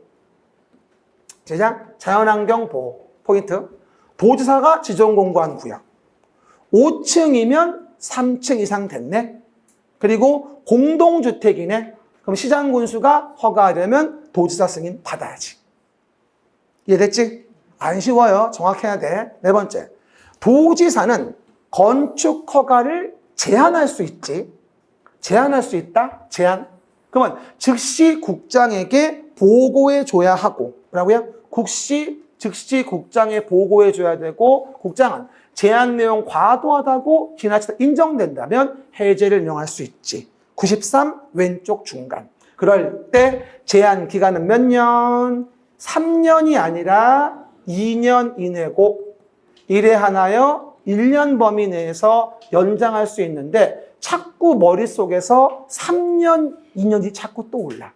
제작 자연환경 보호 포인트. 도지사가 지정 공고한 구역. 5층이면 3층 이상 됐네. 그리고 공동주택이네. 그럼 시장군수가 허가하려면 도지사 승인 받아야지. 이해됐지? 안 쉬워요. 정확해야 돼. 네 번째. 도지사는 건축 허가를 제한할 수 있지. 제한할 수 있다? 제한. 그러면 즉시 국장에게 보고해 줘야 하고, 뭐라고요? 즉시 국장에 보고해 줘야 되고, 국장은 제한 내용 과도하다고 지나치다 인정된다면 해제를 명할 수 있지. 93 왼쪽 중간. 그럴 때 제한 기간은 몇 년? 3년이 아니라 2년 이내고, 이래 하나요? 1년 범위 내에서 연장할 수 있는데 자꾸 머릿속에서 3년, 2년이 자꾸 떠올라.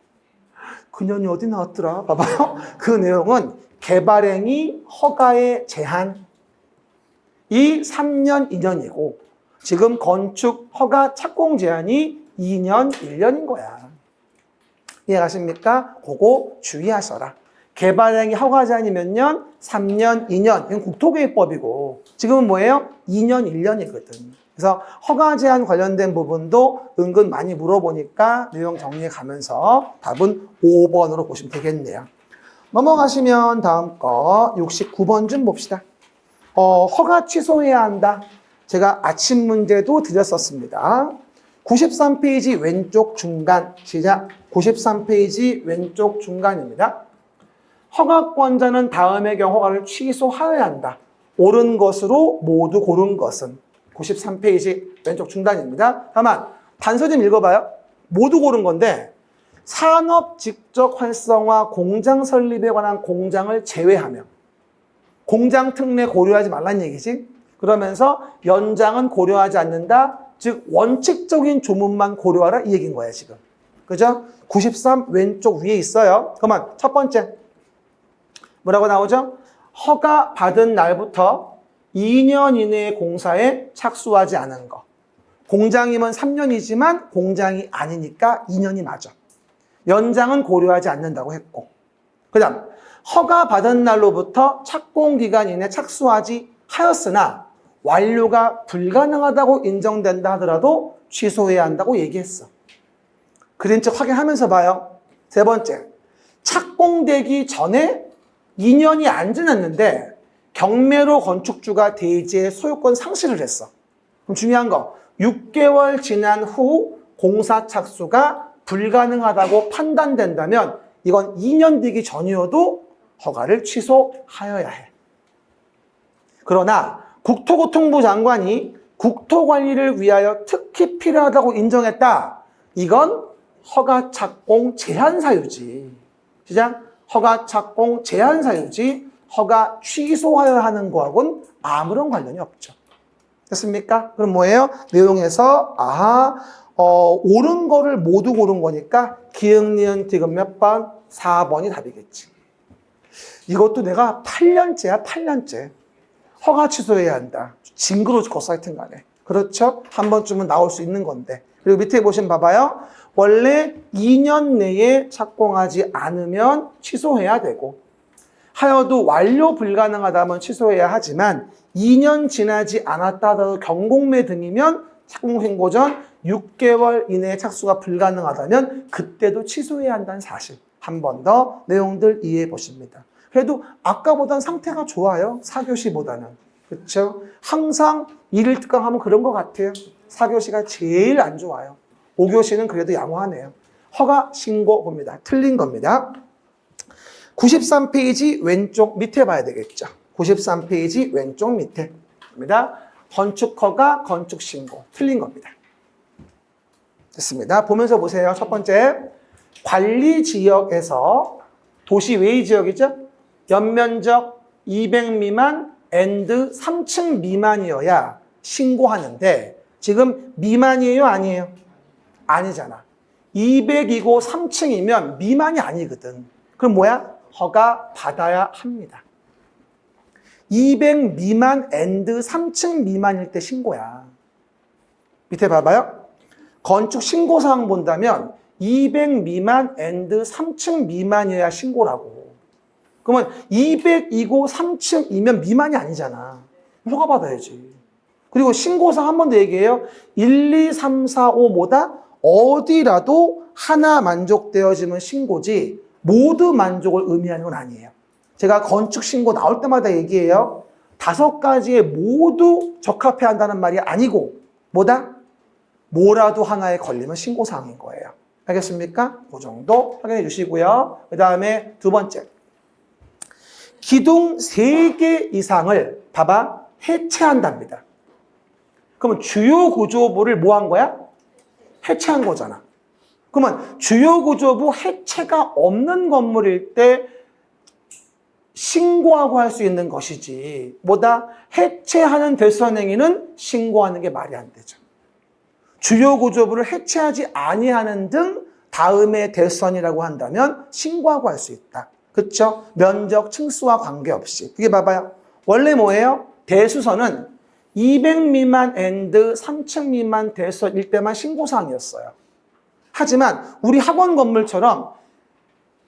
그 년이 어디 나왔더라? 봐봐요. 그 내용은 개발행위 허가의 제한. 이 3년, 2년이고 지금 건축 허가 착공 제한이 2년, 1년인 거야. 이해가십니까? 그거 주의하셔라. 개발행위 허가 제한이 몇 년? 3년, 2년. 이건 국토계획법이고 지금은 뭐예요? 2년, 1년이거든. 그래서 허가 제한 관련된 부분도 은근 많이 물어보니까 내용 정리해 가면서 답은 5번으로 보시면 되겠네요. 넘어가시면 다음 거 69번 좀 봅시다. 허가 취소해야 한다. 제가 아침 문제도 드렸었습니다. 93페이지 왼쪽 중간, 시작. 93페이지 왼쪽 중간입니다. 허가권자는 다음의 경우 허가를 취소하여야 한다. 옳은 것으로 모두 고른 것은 93페이지 왼쪽 중단입니다. 다만 단서 좀 읽어봐요. 모두 고른 건데 산업 직접 활성화 공장 설립에 관한 공장을 제외하며 공장 특례 고려하지 말란 얘기지. 그러면서 연장은 고려하지 않는다. 즉 원칙적인 조문만 고려하라 이 얘기인 거야 지금. 그죠? 93 왼쪽 위에 있어요. 그러면 첫 번째 뭐라고 나오죠? 허가 받은 날부터 2년 이내의 공사에 착수하지 않은 거. 공장이면 3년이지만 공장이 아니니까 2년이 맞아. 연장은 고려하지 않는다고 했고. 그 다음 허가 받은 날로부터 착공기간 이내 착수하지 하였으나 완료가 불가능하다고 인정된다 하더라도 취소해야 한다고 얘기했어. 그린 척 확인하면서 봐요. 세 번째, 착공되기 전에 2년이 안 지났는데 경매로 건축주가 대지의 소유권 상실을 했어. 그럼 중요한 거, 6개월 지난 후 공사 착수가 불가능하다고 판단된다면 이건 2년 되기 전이어도 허가를 취소하여야 해. 그러나 국토교통부 장관이 국토관리를 위하여 특히 필요하다고 인정했다. 이건 허가 착공 제한 사유지. 시작. 허가 착공 제한 사유지 허가 취소하여야 하는 거하고는 아무런 관련이 없죠. 됐습니까? 그럼 뭐예요? 내용에서 옳은 거를 모두 고른 거니까 기역, 니은, 디귿 몇 번? 4번이 답이겠지. 이것도 내가 8년째야 8년째. 허가 취소해야 한다. 징그러워 죽겠어 하여튼 간에. 그렇죠? 한 번쯤은 나올 수 있는 건데. 그리고 밑에 보시면 봐봐요. 원래 2년 내에 착공하지 않으면 취소해야 되고 하여도 완료 불가능하다면 취소해야 하지만 2년 지나지 않았다 하더라도 경공매 등이면 착공 신고 전 6개월 이내에 착수가 불가능하다면 그때도 취소해야 한다는 사실. 한 번 더 내용들 이해해 보십니다. 그래도 아까보단 상태가 좋아요. 4교시보다는. 그렇죠? 항상 1일 특강하면 그런 것 같아요. 4교시가 제일 안 좋아요. 5교시는 그래도 양호하네요. 허가 신고 봅니다. 틀린 겁니다. 93페이지 왼쪽 밑에 봐야 되겠죠. 93페이지 왼쪽 밑에 입니다. 건축 허가, 건축 신고. 틀린 겁니다. 됐습니다. 보면서 보세요. 첫 번째, 관리 지역에서 도시 외의 지역이죠. 연면적 200 미만 and 3층 미만이어야 신고하는데 지금 미만이에요? 아니에요? 아니잖아. 200이고 3층이면 미만이 아니거든. 그럼 뭐야? 허가 받아야 합니다. 200 미만 and 3층 미만일 때 신고야. 밑에 봐봐요. 건축 신고사항 본다면 200 미만 and 3층 미만이어야 신고라고. 그러면 200이고 3층이면 미만이 아니잖아. 허가받아야지. 그리고 신고사항 한 번 더 얘기해요. 1, 2, 3, 4, 5 뭐다? 어디라도 하나 만족되어지면 신고지 모두 만족을 의미하는 건 아니에요. 제가 건축 신고 나올 때마다 얘기해요. 5가지에 모두 적합해야 한다는 말이 아니고 뭐다? 뭐라도 하나에 걸리면 신고사항인 거예요. 알겠습니까? 그 정도 확인해 주시고요. 그 다음에 두 번째. 기둥 3개 이상을 봐봐 해체한답니다. 그러면 주요 구조부를 뭐 한 거야? 해체한 거잖아. 그러면 주요 구조부 해체가 없는 건물일 때 신고하고 할 수 있는 것이지 뭐다? 해체하는 대선행위는 신고하는 게 말이 안 되죠. 주요 구조부를 해체하지 아니하는 등 다음에 대선이라고 한다면 신고하고 할 수 있다. 그렇죠? 면적, 층수와 관계없이. 이게 봐봐요. 원래 뭐예요? 대수선은 200 미만 앤드 3층 미만 대수선일 때만 신고사항이었어요. 하지만 우리 학원 건물처럼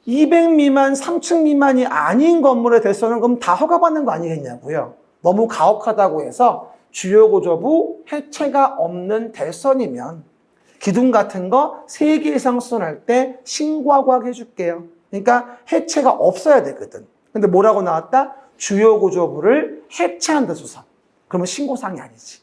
200 미만, 3층 미만이 아닌 건물의 대수선은 그럼 다 허가받는 거 아니겠냐고요. 너무 가혹하다고 해서 주요 구조부 해체가 없는 대선이면 기둥 같은 거 3개 이상 수선할 때 신고하고 하게 해줄게요. 그러니까 해체가 없어야 되거든. 근데 뭐라고 나왔다? 주요 구조부를 해체한다 수선. 그러면 신고사항이 아니지.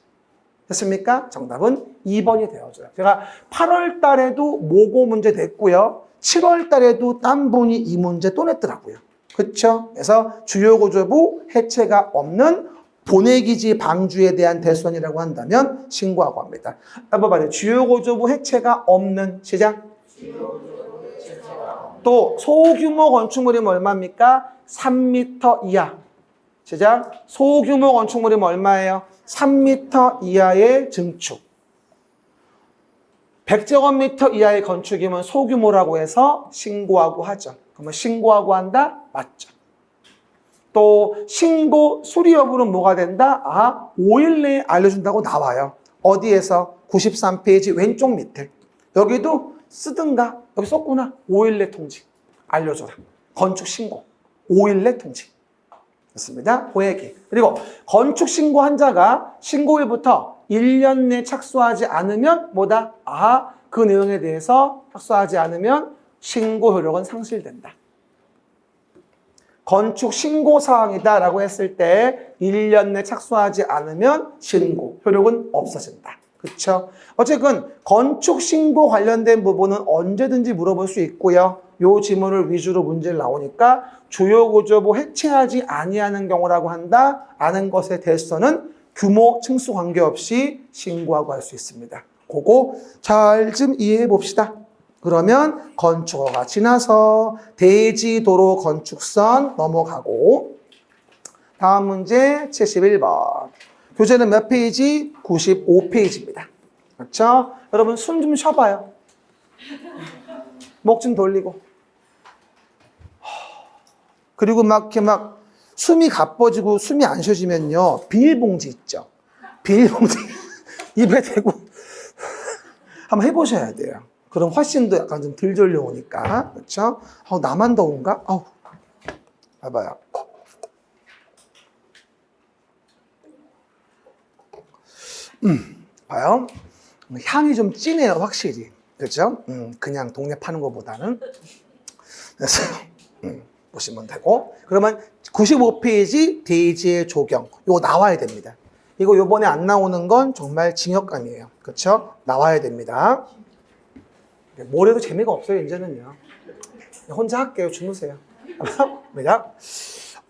됐습니까? 정답은 2번이 되어줘요. 제가 8월 달에도 모고 문제 냈고요. 7월 달에도 딴 분이 이 문제 또 냈더라고요. 그렇죠? 그래서 주요 구조부 해체가 없는 보내기지 방주에 대한 대수선이라고 한다면 신고하고 합니다. 한번 봐요. 주요 구조부 해체가 없는 시작. 또 소규모 건축물이면 얼마입니까? 3m 이하. 시작. 소규모 건축물이면 얼마예요? 3m 이하의 증축. 100제곱미터 이하의 건축이면 소규모라고 해서 신고하고 하죠. 그러면 신고하고 한다? 맞죠. 또 신고 수리 여부는 뭐가 된다? 5일 내에 알려준다고 나와요. 어디에서? 93페이지 왼쪽 밑에. 여기도 쓰든가 여기 썼구나. 5일 내 통지. 알려줘라. 건축 신고. 5일 내 통지. 됐습니다. 그 얘기. 그리고 건축 신고 환자가 신고일부터 1년 내 착수하지 않으면 뭐다? 그 내용에 대해서 착수하지 않으면 신고 효력은 상실된다. 건축 신고 사항이다라고 했을 때 1년 내 착수하지 않으면 신고 효력은 없어진다. 그렇죠? 어쨌든 건축 신고 관련된 부분은 언제든지 물어볼 수 있고요. 요 지문을 위주로 문제를 나오니까 주요 구조부 해체하지 아니하는 경우라고 한다. 아는 것에 대해서는 규모, 층수 관계없이 신고하고 할 수 있습니다. 그거 잘 좀 이해해 봅시다. 그러면 건축허가 지나서 대지도로 건축선 넘어가고 다음 문제 71번. 교재는 몇 페이지? 95페이지입니다. 그렇죠? 여러분 숨 좀 쉬어봐요. 목 좀 돌리고. 그리고 이렇게 숨이 가빠지고 숨이 안 쉬어지면요. 비닐봉지 있죠? 비닐봉지 입에 대고 한번 해보셔야 돼요. 그럼 훨씬 더 약간 좀 덜 졸려오니까. 그렇죠? 나만 더운가? 봐봐요. 봐요. 향이 좀 진해요, 확실히. 그렇죠? 그냥 동네 파는 것보다는. 그래서 보시면 되고. 그러면 95페이지 대지의 조경. 이거 나와야 됩니다. 이거 요번에 안 나오는 건 정말 징역감이에요. 그렇죠? 나와야 됩니다. 뭘 해도 재미가 없어요, 이제는요. 혼자 할게요. 주무세요. 입니다.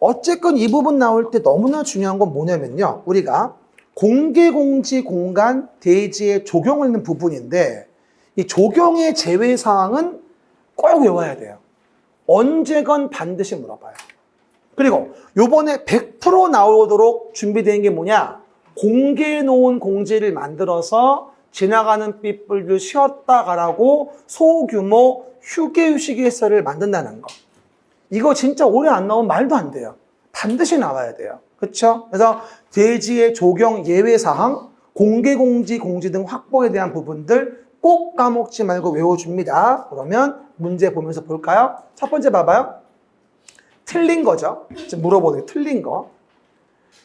어쨌건 이 부분 나올 때 너무나 중요한 건 뭐냐면요. 우리가 공개공지 공간 대지의 조경을 있는 부분인데 이 조경의 제외사항은 꼭 외워야 돼요. 언제건 반드시 물어봐요. 그리고 요번에 100% 나오도록 준비된 게 뭐냐? 공개해 놓은 공지를 만들어서 지나가는 삐뿔들 쉬었다 가라고 소규모 휴게휴식 시설을 만든다는 거. 이거 진짜 오래 안 나오면 말도 안 돼요. 반드시 나와야 돼요. 그렇죠? 그래서 대지의 조경 예외사항, 공개공지, 공지 등 확보에 대한 부분들 꼭 까먹지 말고 외워줍니다. 그러면 문제 보면서 볼까요? 첫 번째 봐봐요. 틀린 거죠. 지금 물어보는 게 틀린 거.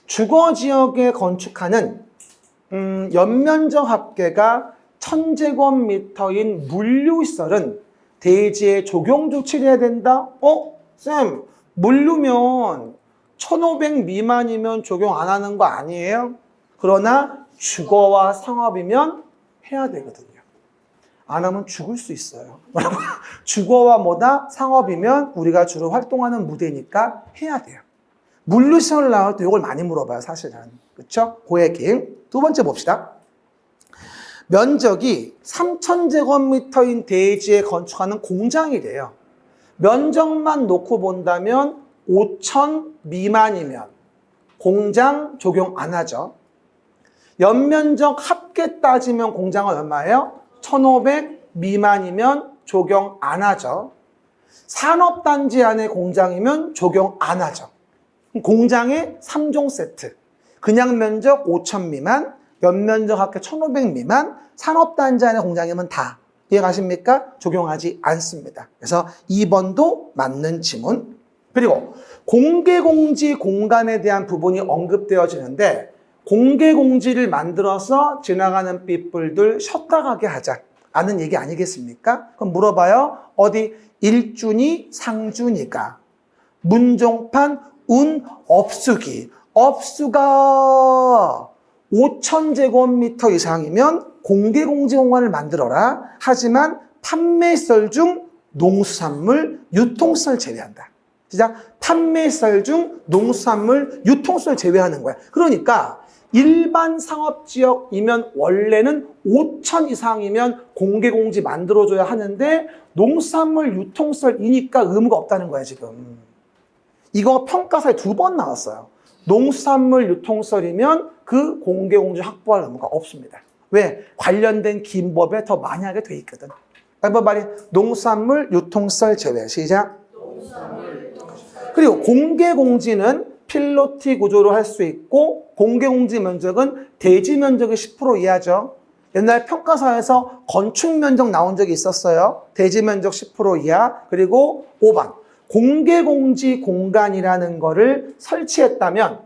주거지역에 건축하는 연면적 합계가 1000제곱미터인 물류시설은 대지에 조경 조치를 해야 된다? 쌤, 물류면 1500 미만이면 적용 안 하는 거 아니에요? 그러나 주거와 상업이면 해야 되거든요. 안 하면 죽을 수 있어요. 주거와 뭐다? 상업이면 우리가 주로 활동하는 무대니까 해야 돼요. 물류시설 나올 때 이걸 많이 물어봐요, 사실은. 그렇죠? 그 얘기. 두 번째 봅시다. 면적이 3000제곱미터인 대지에 건축하는 공장이래요. 면적만 놓고 본다면 5000 미만이면 공장 적용 안 하죠. 연면적 합계 따지면 공장은 얼마예요? 1500 미만이면 적용 안 하죠. 산업단지 안에 공장이면 적용 안 하죠. 공장의 3종 세트. 그냥 면적 5000 미만, 연면적 합계 1500 미만, 산업단지 안에 공장이면 다. 이해가십니까? 적용하지 않습니다. 그래서 2번도 맞는 지문. 그리고 공개공지 공간에 대한 부분이 언급되어지는데 공개공지를 만들어서 지나가는 삐뿔들 쉬었다 가게 하자. 아는 얘기 아니겠습니까? 그럼 물어봐요. 어디? 일준이 상준이가 문종판 운 업수기. 업수가 5000제곱미터 이상이면 공개공지 공간을 만들어라. 하지만 판매시설 중 농수산물, 유통시설 제외한다. 시작. 판매시설 중 농수산물, 유통시설 제외하는 거야. 그러니까 일반 상업지역이면 원래는 5000 이상이면 공개공지 만들어줘야 하는데 농수산물, 유통시설이니까 의무가 없다는 거야, 지금. 이거 평가서에 2번 나왔어요. 농수산물, 유통시설이면 그 공개공지 확보할 의무가 없습니다. 왜? 관련된 기법에 더 많이 하게 돼 있거든. 한번 말해. 농수산물, 유통시설 제외. 시작. 그리고 공개공지는 필로티 구조로 할 수 있고 공개공지 면적은 대지 면적의 10% 이하죠. 옛날 평가서에서 건축 면적 나온 적이 있었어요. 대지 면적 10% 이하. 그리고 5번. 공개공지 공간이라는 거를 설치했다면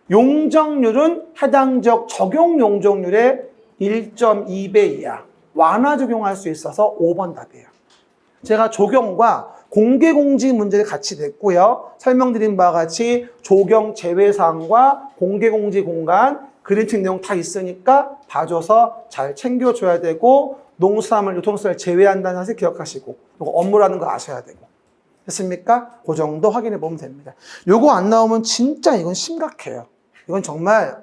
용적률은 해당 지역 적용 용적률의 1.2배 이하 완화 적용할 수 있어서 5번 답이에요. 제가 적용과 공개공지 문제를 같이 냈고요. 설명드린 바와 같이 조경 제외사항과 공개공지 공간 그림책 내용 다 있으니까 봐줘서 잘 챙겨줘야 되고 농수산물, 유통시설 제외한다는 사실 기억하시고 이거 업무라는 거 아셔야 되고 됐습니까? 그 정도 확인해 보면 됩니다. 요거 안 나오면 진짜 이건 심각해요. 이건 정말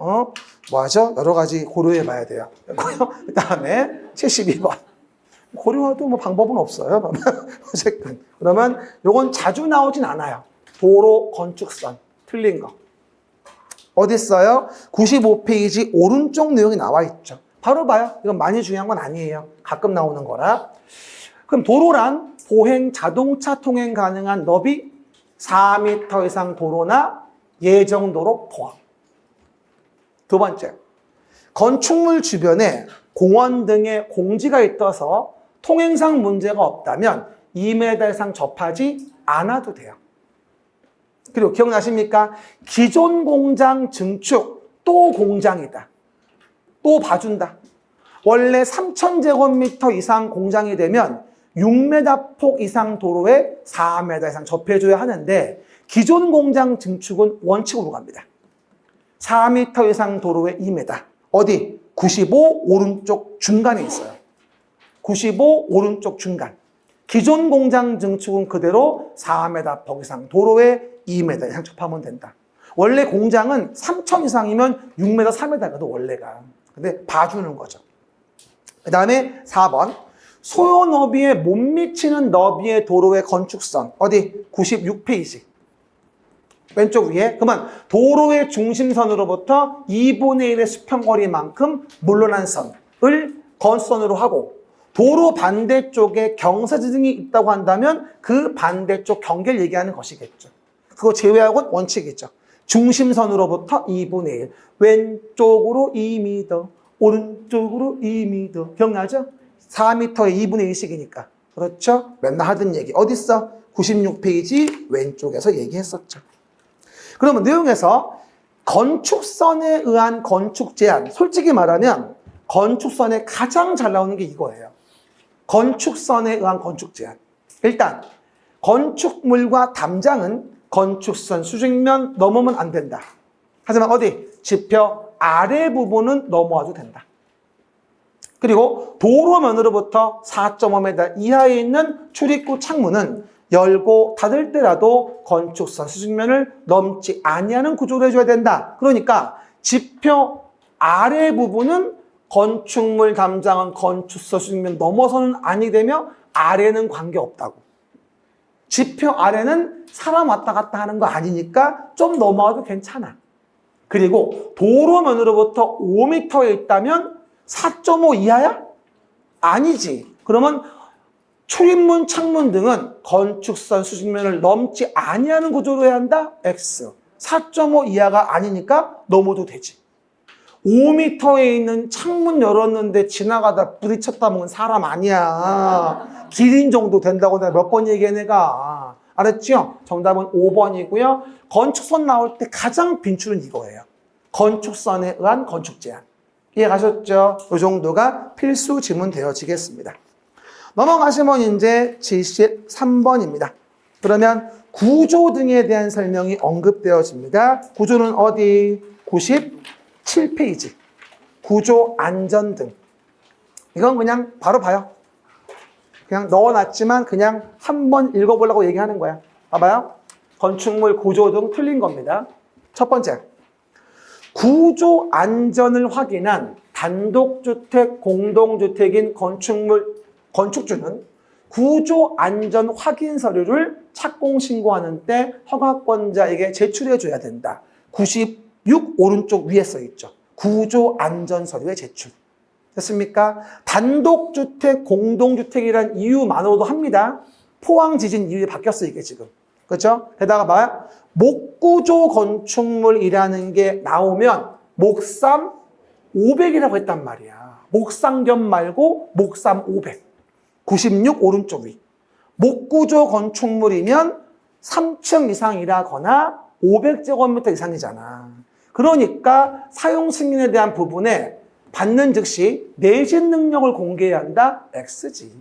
뭐하죠? 여러 가지 고려해 봐야 돼요. 그 다음에 72번. 고려해도 뭐 방법은 없어요. 어쨌든. 그러면 요건 자주 나오진 않아요. 도로 건축선. 틀린 거. 어디 있어요? 95페이지 오른쪽 내용이 나와 있죠. 바로 봐요. 이건 많이 중요한 건 아니에요. 가끔 나오는 거라. 그럼 도로란 보행 자동차 통행 가능한 너비 4m 이상 도로나 예정도로 포함. 두 번째, 건축물 주변에 공원 등의 공지가 있어서 통행상 문제가 없다면 2m 이상 접하지 않아도 돼요. 그리고 기억나십니까? 기존 공장 증축, 또 공장이다. 또 봐준다. 원래 3000제곱미터 이상 공장이 되면 6m 폭 이상 도로에 4m 이상 접해줘야 하는데 기존 공장 증축은 원칙으로 갑니다. 4m 이상 도로에 2m. 어디? 95 오른쪽 중간에 있어요. 95 오른쪽 중간. 기존 공장 증축은 그대로 4m 폭 이상 도로에 2m 이상 접하면 된다. 원래 공장은 3000 이상이면 6m, 3m거든, 원래가. 근데 봐주는 거죠. 그 다음에 4번. 소요 너비에 못 미치는 너비의 도로의 건축선. 어디? 96페이지. 왼쪽 위에. 그러면 도로의 중심선으로부터 2분의 1의 수평거리만큼 물러난 선을 건선으로 하고 도로 반대쪽에 경사지등이 있다고 한다면 그 반대쪽 경계를 얘기하는 것이겠죠. 그거 제외하고는 원칙이죠. 중심선으로부터 2분의 1. 왼쪽으로 2m, 오른쪽으로 2m. 기억나죠? 4m의 2분의 1씩이니까. 그렇죠? 맨날 하던 얘기. 어딨어? 96페이지 왼쪽에서 얘기했었죠. 그러면 내용에서 건축선에 의한 건축 제한. 솔직히 말하면 건축선에 가장 잘 나오는 게 이거예요. 건축선에 의한 건축 제한. 일단 건축물과 담장은 건축선 수직면 넘으면 안 된다. 하지만 어디? 지표 아래 부분은 넘어와도 된다. 그리고 도로면으로부터 4.5m 이하에 있는 출입구 창문은 열고 닫을 때라도 건축선 수직면을 넘지 아니하는 구조로 해줘야 된다. 그러니까 지표 아래 부분은 건축물 담장은 건축선 수직면 넘어서는 아니 되며 아래는 관계없다고. 지표 아래는 사람 왔다 갔다 하는 거 아니니까 좀 넘어와도 괜찮아. 그리고 도로면으로부터 5m에 있다면 4.5 이하야? 아니지. 그러면 출입문, 창문 등은 건축선 수직면을 넘지 아니하는 구조로 해야 한다? X. 4.5 이하가 아니니까 넘어도 되지. 5m에 있는 창문 열었는데 지나가다 부딪혔다 먹은 사람 아니야. 기린 정도 된다고 내가 몇 번 얘기해 내가. 알았죠? 정답은 5번이고요. 건축선 나올 때 가장 빈출은 이거예요. 건축선에 의한 건축 제한. 이해 가셨죠? 이 정도가 필수 지문 되어지겠습니다. 넘어가시면 이제 73번입니다. 그러면 구조 등에 대한 설명이 언급되어집니다. 구조는 어디? 97페이지. 구조 안전 등. 이건 그냥 바로 봐요. 그냥 넣어놨지만 그냥 한번 읽어보려고 얘기하는 거야. 봐봐요. 건축물 구조 등 틀린 겁니다. 첫 번째. 구조 안전을 확인한 단독주택, 공동주택인 건축주는 구조 안전 확인 서류를 착공 신고하는 때 허가권자에게 제출해 줘야 된다. 96 오른쪽 위에 써 있죠. 구조 안전 서류의 제출. 됐습니까? 단독주택, 공동주택이란 이유만으로도 합니다. 포항 지진 이유에 바뀌었어 이게 지금. 그렇죠? 게다가 봐요. 목구조 건축물이라는 게 나오면 목삼 500이라고 했단 말이야. 목삼겸 말고 목삼 500. 96 오른쪽 위. 목구조 건축물이면 3층 이상이라거나 500제곱미터 이상이잖아. 그러니까 사용 승인에 대한 부분에 받는 즉시 내진 능력을 공개해야 한다? X지.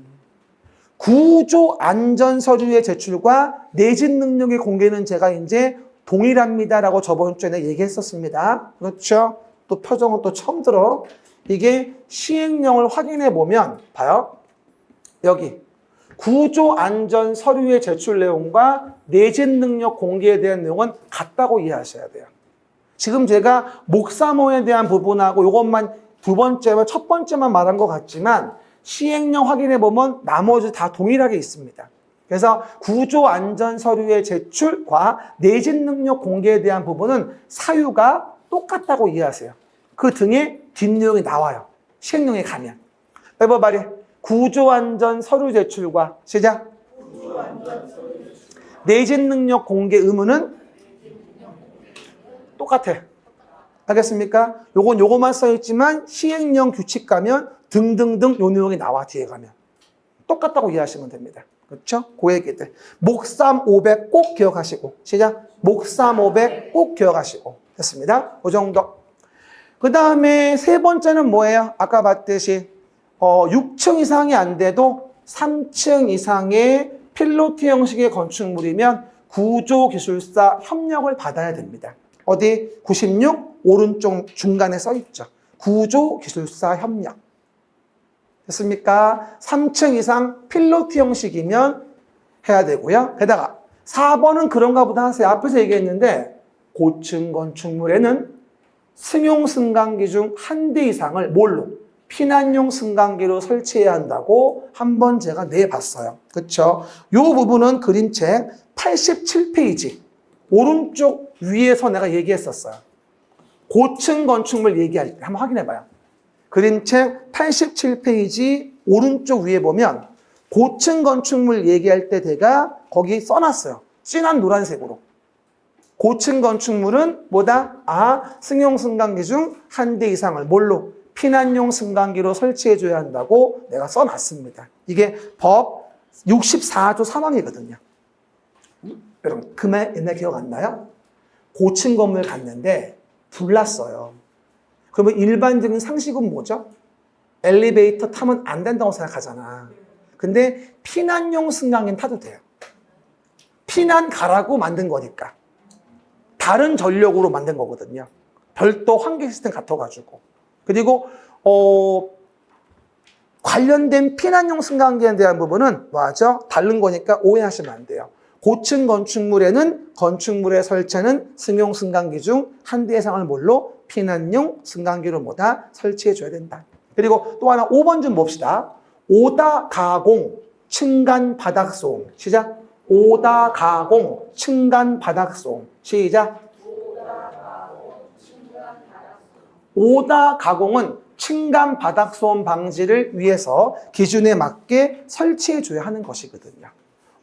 구조 안전 서류의 제출과 내진 능력의 공개는 제가 이제 동일합니다라고 저번 주에 얘기했었습니다. 그렇죠? 또 표정은 또 처음 들어. 이게 시행령을 확인해 보면 봐요. 여기 구조 안전 서류의 제출 내용과 내진 능력 공개에 대한 내용은 같다고 이해하셔야 돼요. 지금 제가 목사모에 대한 부분하고 이것만 두 번째와 첫 번째만 말한 것 같지만 시행령 확인해 보면 나머지 다 동일하게 있습니다. 그래서 구조 안전 서류의 제출과 내진 능력 공개에 대한 부분은 사유가 똑같다고 이해하세요. 그 등에 뒷내용이 나와요. 시행령에 가면. 빼봐봐리. 구조 안전 서류 제출과 시작. 내진 능력 공개 의무는 똑같아. 알겠습니까? 요거만 써있지만 시행령 규칙 가면 등등등 요 내용이 나와 뒤에 가면. 똑같다고 이해하시면 됩니다. 그렇죠? 그 얘기들. 목삼 500 꼭 기억하시고. 시작. 목삼 500 꼭 기억하시고. 됐습니다. 그 정도. 그 다음에 세 번째는 뭐예요? 아까 봤듯이 6층 이상이 안 돼도 3층 이상의 필로티 형식의 건축물이면 구조기술사 협력을 받아야 됩니다. 어디? 96 오른쪽 중간에 써 있죠. 구조기술사 협력. 됐습니까? 3층 이상 필로티 형식이면 해야 되고요. 게다가 4번은 그런가 보다 하세요. 앞에서 얘기했는데 고층 건축물에는 승용 승강기 중 한 대 이상을 뭘로? 피난용 승강기로 설치해야 한다고 한번 제가 내봤어요. 그렇죠? 이 부분은 그림책 87페이지 오른쪽 위에서 내가 얘기했었어요. 고층 건축물 얘기할 때 한번 확인해봐요. 그림책 87페이지 오른쪽 위에 보면 고층 건축물 얘기할 때 제가 거기 써놨어요. 진한 노란색으로. 고층 건축물은 뭐다? 승용 승강기 중 한 대 이상을 뭘로? 피난용 승강기로 설치해줘야 한다고 내가 써놨습니다. 이게 법 64조 3항이거든요. 여러분, 옛날 기억 안 나요? 고층 건물 갔는데 불났어요. 그러면 일반적인 상식은 뭐죠? 엘리베이터 타면 안 된다고 생각하잖아. 근데 피난용 승강기는 타도 돼요. 피난 가라고 만든 거니까. 다른 전력으로 만든 거거든요. 별도 환기 시스템 같아가지고. 그리고 관련된 피난용 승강기에 대한 부분은 뭐죠? 다른 거니까 오해하시면 안 돼요. 고층 건축물에는 건축물에 설치하는 승용 승강기 중 한두 이상을 뭘로? 피난용 승강기로 뭐다? 설치해 줘야 된다. 그리고 또 하나 5번 좀 봅시다. 오다 가공 층간 바닥 소음. 시작. 오다 가공 층간 바닥 소음. 시작. 오다 가공은 층간 바닥 소음 방지를 위해서 기준에 맞게 설치해 줘야 하는 것이거든요.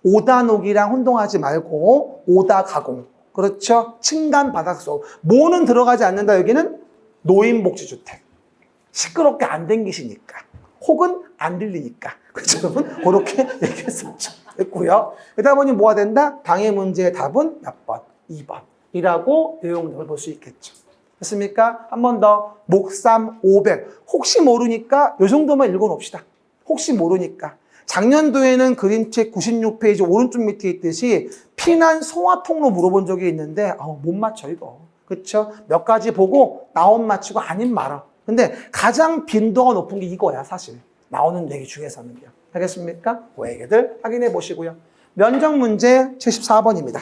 오다 녹이랑 혼동하지 말고 오다 가공. 그렇죠? 층간 바닥 소음. 뭐는 들어가지 않는다. 여기는 노인복지주택. 시끄럽게 안 댕기시니까. 혹은 안 들리니까. 그렇죠, 여러분? 그렇게 얘기했었죠. 됐고요. 그러다 보니 뭐가 된다? 당해 문제의 답은 몇 번? 2번. 이라고 내용을 볼 수 있겠죠. 됐습니까? 한 번 더. 목삼 500. 혹시 모르니까 이 정도만 읽어놓읍시다. 혹시 모르니까. 작년도에는 그림책 96페이지 오른쪽 밑에 있듯이 피난 소화 통로 물어본 적이 있는데 못 맞춰 이거. 그렇죠? 몇 가지 보고 나온 맞추고 아닌 말아. 근데 가장 빈도가 높은 게 이거야 사실. 나오는 얘기 중에서는요. 알겠습니까? 그 얘기들 확인해 보시고요. 면적 문제 74번입니다.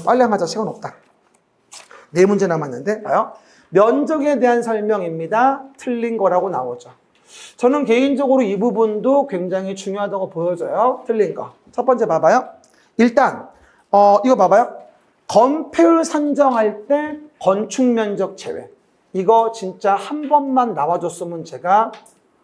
빨리 하자. 시간 없다. 4문제 남았는데 봐요. 면적에 대한 설명입니다. 틀린 거라고 나오죠. 저는 개인적으로 이 부분도 굉장히 중요하다고 보여져요. 틀린 거. 첫 번째 봐봐요. 일단 이거 봐봐요. 건폐율 산정할 때 건축 면적 제외. 이거 진짜 한 번만 나와줬으면 제가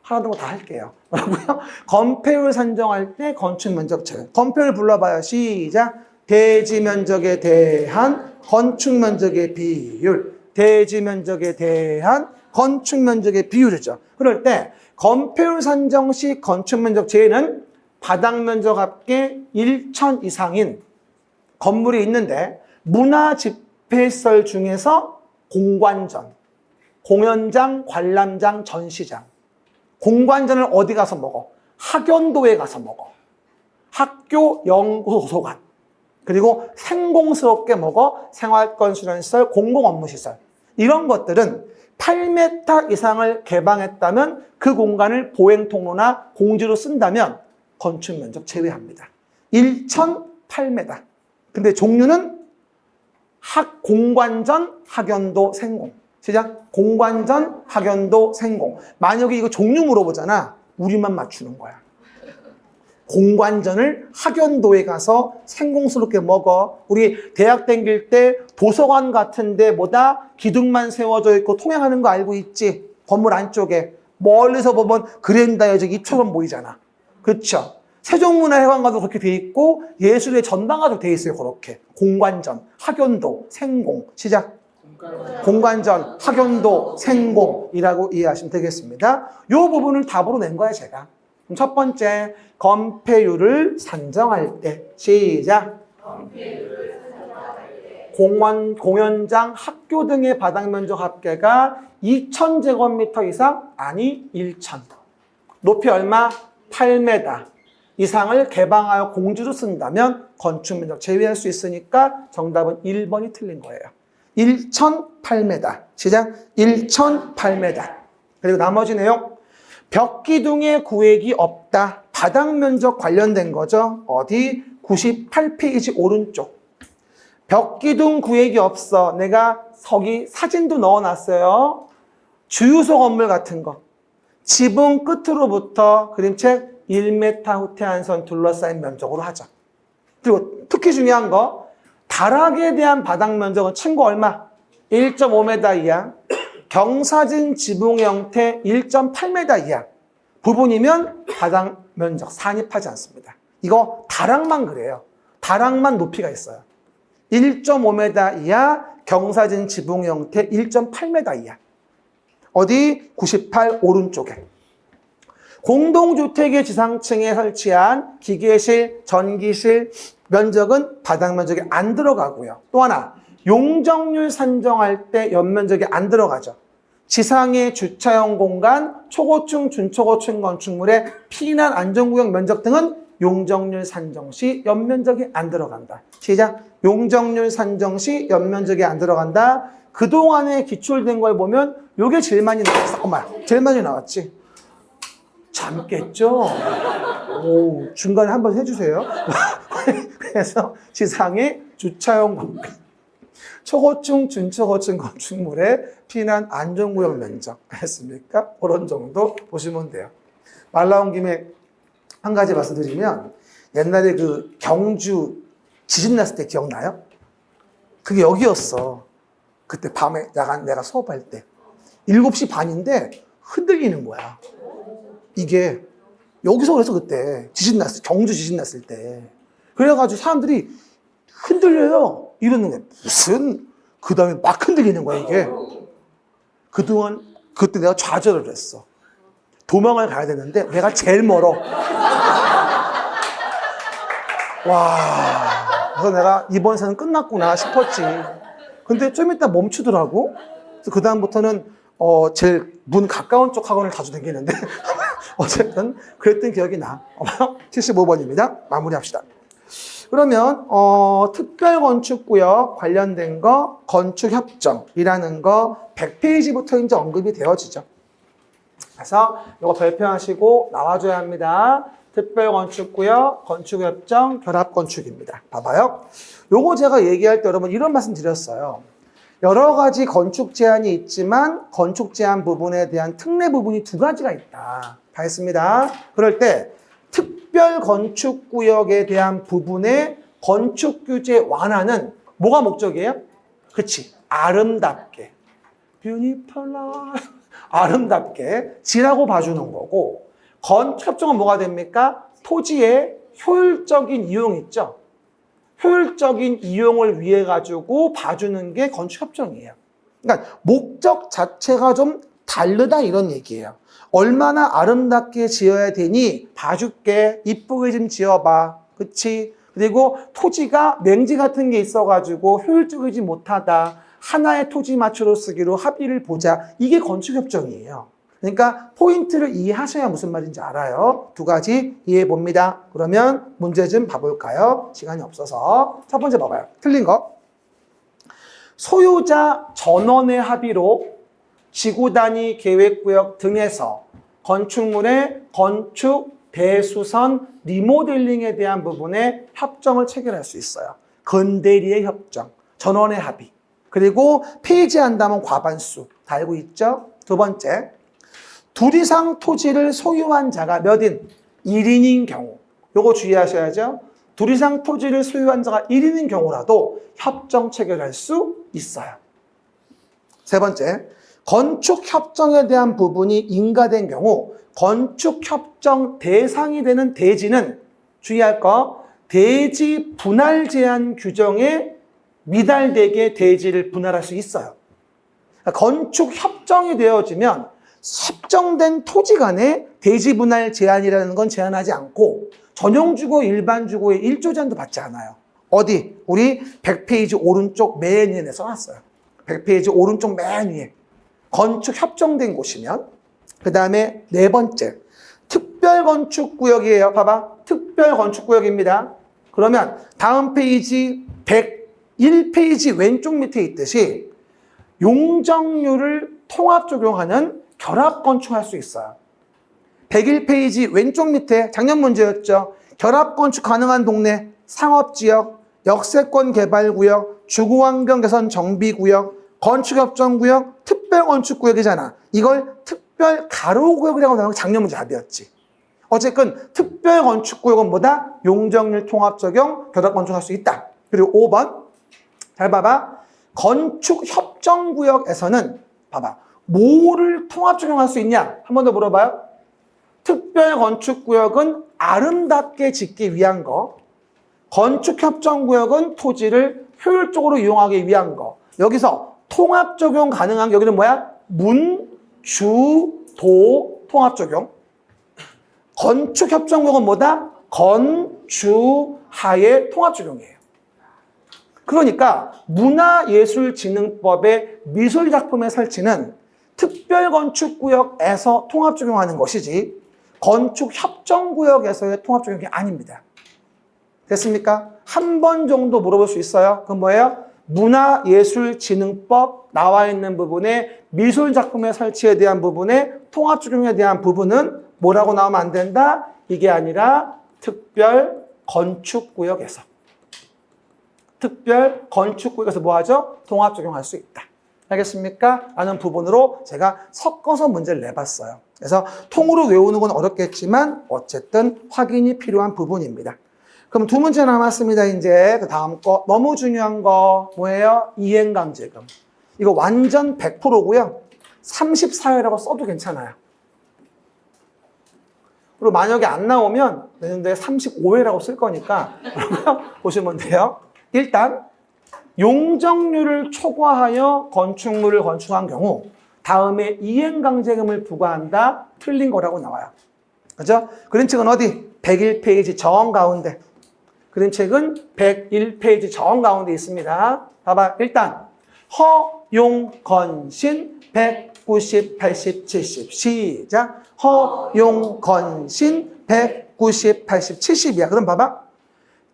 하나도 다 할게요. 뭐라고요? 건폐율 산정할 때 건축 면적 제외. 건폐율 불러봐요. 시작. 대지 면적에 대한 건축 면적의 비율. 대지 면적에 대한 건축 면적의 비율이죠. 그럴 때 건폐율 산정 시 건축 면적 제외는 바닥 면적 합계 1천 이상인 건물이 있는데 문화 집회시설 중에서 공관전, 공연장, 관람장, 전시장. 공관전을 어디 가서 먹어? 학연도에 가서 먹어. 학교 연구도서관. 그리고 생공스럽게 먹어 생활건설시설, 공공업무시설. 이런 것들은 8m 이상을 개방했다면 그 공간을 보행통로나 공지로 쓴다면 건축면적 제외합니다. 1,008m. 근데 종류는 공관전, 학연도, 생공. 시작. 공관전, 학연도, 생공. 만약에 이거 종류 물어보잖아. 우리만 맞추는 거야. 공관전을 학연도에 가서 생공스럽게 먹어. 우리 대학 다닐 때 도서관 같은데 뭐다? 기둥만 세워져 있고 통행하는 거 알고 있지? 건물 안쪽에. 멀리서 보면 그랜다의 입처럼 보이잖아. 그렇죠? 세종문화회관과도 그렇게 돼 있고 예술의 전당과도 돼 있어요. 그렇게. 공관전, 학연도, 생공. 시작. 공관전, 학연도, 생공이라고 이해하시면 되겠습니다. 이 부분을 답으로 낸 거야 제가. 그럼 첫 번째, 건폐율을 산정할 때. 시작. 공연장, 학교 등의 바닥 면적 합계가 2,000제곱미터 이상? 아니, 1,000. 높이 얼마? 8m 이상을 개방하여 공지로 쓴다면 건축 면적 제외할 수 있으니까 정답은 1번이 틀린 거예요. 1,008m. 시작. 1,008m. 그리고 나머지 내용. 벽기둥에 구획이 없다. 바닥 면적 관련된 거죠. 어디? 98페이지 오른쪽. 벽기둥 구획이 없어. 내가 거기 사진도 넣어놨어요. 주유소 건물 같은 거. 지붕 끝으로부터 그림책 1m 후퇴한선 둘러싸인 면적으로 하죠. 그리고 특히 중요한 거. 다락에 대한 바닥 면적은 층고 얼마? 1.5m 이하. 경사진 지붕 형태 1.8m 이하. 부분이면 바닥 면적 산입하지 않습니다. 이거 다락만 그래요. 다락만 높이가 있어요. 1.5m 이하, 경사진 지붕 형태 1.8m 이하. 어디? 98 오른쪽에. 공동주택의 지상층에 설치한 기계실, 전기실 면적은 바닥 면적이 안 들어가고요. 또 하나, 용적률 산정할 때 연면적이 안 들어가죠. 지상의 주차용 공간, 초고층, 준초고층 건축물의 피난 안전구역 면적 등은 용적률 산정 시 연면적이 안 들어간다. 시작. 용적률 산정 시 연면적이 안 들어간다. 그동안에 기출된 걸 보면 요게 제일 많이 나왔어. 엄마, 제일 많이 나왔지. 참겠죠? 오, 중간에 한번 해주세요. 그래서 지상의 주차용 공간, 초고층, 준초고층 건축물의 피난 안전구역 면적 했습니까? 그런 정도 보시면 돼요. 말 나온 김에 한 가지 말씀드리면 옛날에 그 경주 지진 났을 때 기억나요? 그게 여기였어. 그때 밤에 내가 수업할 때 7시 반인데 흔들리는 거야. 이게 여기서 그래서 그때 경주 지진 났을 때 그래가지고 사람들이 흔들려요. 이러는 거야. 무슨 그 다음에 막 흔들리는 거야 이게. 그동안 그때 내가 좌절을 했어. 도망을 가야 되는데 내가 제일 멀어. 와, 그래서 내가 이번 생은 끝났구나 싶었지. 근데 좀 이따 멈추더라고. 그래서 그 다음부터는 제일 문 가까운 쪽 학원을 자주 다니는데 어쨌든 그랬던 기억이 나. 75번입니다. 마무리합시다. 그러면 특별건축구역 관련된 거 건축협정이라는 거 100페이지부터 이제 언급이 되어지죠. 그래서 이거 발표하시고 나와줘야 합니다. 특별건축구역, 건축협정, 결합건축입니다. 봐봐요. 요거 제가 얘기할 때 여러분 이런 말씀 드렸어요. 여러 가지 건축 제한이 있지만 건축 제한 부분에 대한 특례 부분이 두 가지가 있다. 다 했습니다. 그럴 때 특별건축구역에 대한 부분의 건축규제 완화는 뭐가 목적이에요? 그치, 아름답게. beautiful life. 아름답게 지라고 봐주는 거고, 건축협정은 뭐가 됩니까? 토지의 효율적인 이용 있죠? 효율적인 이용을 위해 가지고 봐주는 게 건축협정이에요. 그러니까 목적 자체가 좀 다르다 이런 얘기예요. 얼마나 아름답게 지어야 되니 봐줄게. 이쁘게 좀 지어봐. 그치? 그리고 토지가 맹지 같은 게 있어가지고 효율적이지 못하다. 하나의 토지 맞추러 쓰기로 합의를 보자. 이게 건축협정이에요. 그러니까 포인트를 이해하셔야 무슨 말인지 알아요. 두 가지 이해해 봅니다. 그러면 문제 좀 봐볼까요? 시간이 없어서. 첫 번째 봐봐요. 틀린 거. 소유자 전원의 합의로 지구 단위 계획구역 등에서 건축물의 건축, 대수선, 리모델링에 대한 부분에 협정을 체결할 수 있어요. 건대리의 협정, 전원의 합의. 그리고 폐지한다면 과반수. 다 알고 있죠? 두 번째, 둘 이상 토지를 소유한 자가 몇인? 1인인 경우. 요거 주의하셔야죠. 둘 이상 토지를 소유한 자가 1인인 경우라도 협정 체결할 수 있어요. 세 번째, 건축협정에 대한 부분이 인가된 경우 건축협정 대상이 되는 대지는 주의할 거, 대지 분할 제한 규정에 미달되게 대지를 분할할 수 있어요. 그러니까 건축협정이 되어지면 협정된 토지 간에 대지 분할 제한이라는 건 제한하지 않고 전용주거, 일반주거의 1조 제한도 받지 않아요. 어디? 우리 100페이지 오른쪽 맨 위에 써놨어요. 100페이지 오른쪽 맨 위에. 건축 협정된 곳이면. 그 다음에 네 번째, 특별건축구역이에요. 봐봐. 특별건축구역입니다. 그러면 다음 페이지 101페이지 왼쪽 밑에 있듯이 용적률을 통합 적용하는 결합건축할 수 있어요. 101페이지 왼쪽 밑에 작년 문제였죠. 결합건축 가능한 동네, 상업지역, 역세권 개발구역, 주거환경 개선 정비구역, 건축협정구역, 특별건축구역이잖아. 이걸 특별가로구역이라고 나오는 게 작년 문제 답이었지. 어쨌든 특별건축구역은 뭐다? 용적률 통합 적용, 결합건축할 수 있다. 그리고 5번, 잘 봐봐. 건축협정구역에서는 봐봐. 뭐를 통합 적용할 수 있냐? 한 번 더 물어봐요. 특별건축구역은 아름답게 짓기 위한 거, 건축협정구역은 토지를 효율적으로 이용하기 위한 거. 여기서 통합 적용 가능한 게 여기는 뭐야? 문, 주, 도 통합 적용. 건축협정구역은 뭐다? 건축하의 통합적용이에요. 그러니까 문화예술진흥법의 미술작품의 설치는 특별건축구역에서 통합적용하는 것이지 건축협정구역에서의 통합적용이 아닙니다. 됐습니까? 한 번 정도 물어볼 수 있어요. 그건 뭐예요? 문화예술진흥법 나와 있는 부분에 미술작품의 설치에 대한 부분에 통합적용에 대한 부분은 뭐라고 나오면 안 된다? 이게 아니라 특별건축구역에서. 특별건축구역에서 뭐 하죠? 통합적용할 수 있다. 알겠습니까? 라는 부분으로 제가 섞어서 문제를 내봤어요. 그래서 통으로 외우는 건 어렵겠지만 어쨌든 확인이 필요한 부분입니다. 그럼 두 문제 남았습니다. 이제 그 다음 거 너무 중요한 거 뭐예요? 이행강제금. 이거 완전 100%고요. 34회라고 써도 괜찮아요. 그리고 만약에 안 나오면 내년도에 35회라고 쓸 거니까 보시면 돼요. 일단 용적률을 초과하여 건축물을 건축한 경우 다음에 이행강제금을 부과한다. 틀린 거라고 나와요. 그죠? 그림책은 어디? 101페이지 정 가운데. 그림책은 101페이지 정 가운데 있습니다. 봐봐. 일단 허용 건신 190, 80, 70 시작. 허용 건신 190, 80, 70이야. 그럼 봐봐.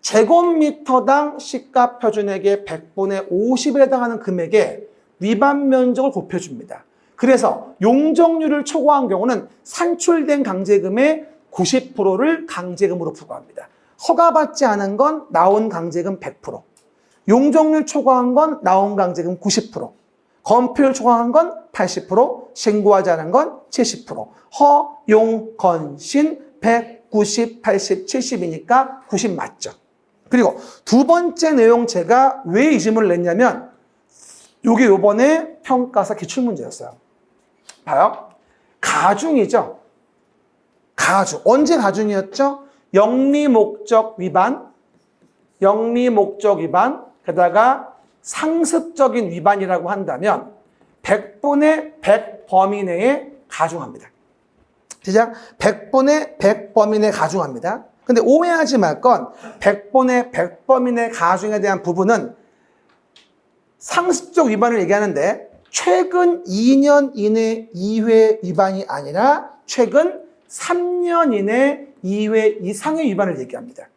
제곱미터당 시가 표준액의 100분의 50에 해당하는 금액에 위반 면적을 곱해줍니다. 그래서 용적률을 초과한 경우는 산출된 강제금의 90%를 강제금으로 부과합니다. 허가받지 않은 건 나온 강제금 100%, 용적률 초과한 건 나온 강제금 90%, 건폐율 초과한 건 80%, 신고하지 않은 건 70%. 허용 건신 190, 80, 70이니까 90 맞죠? 그리고 두 번째 내용 제가 왜 이 질문을 냈냐면 이게 요번에 평가사 기출문제였어요. 봐요. 가중이죠. 가중. 언제 가중이었죠? 영리목적 위반, 게다가 상습적인 위반이라고 한다면 100분의 100 범위 내에 가중합니다. 시작. 100분의 100 범위 내에 가중합니다. 근데 오해하지 말 건 100분의 100 범위 내 가중에 대한 부분은 상습적 위반을 얘기하는데 최근 2년 이내 2회 위반이 아니라 최근 3년 이내 2회 이상의 위반을 얘기합니다.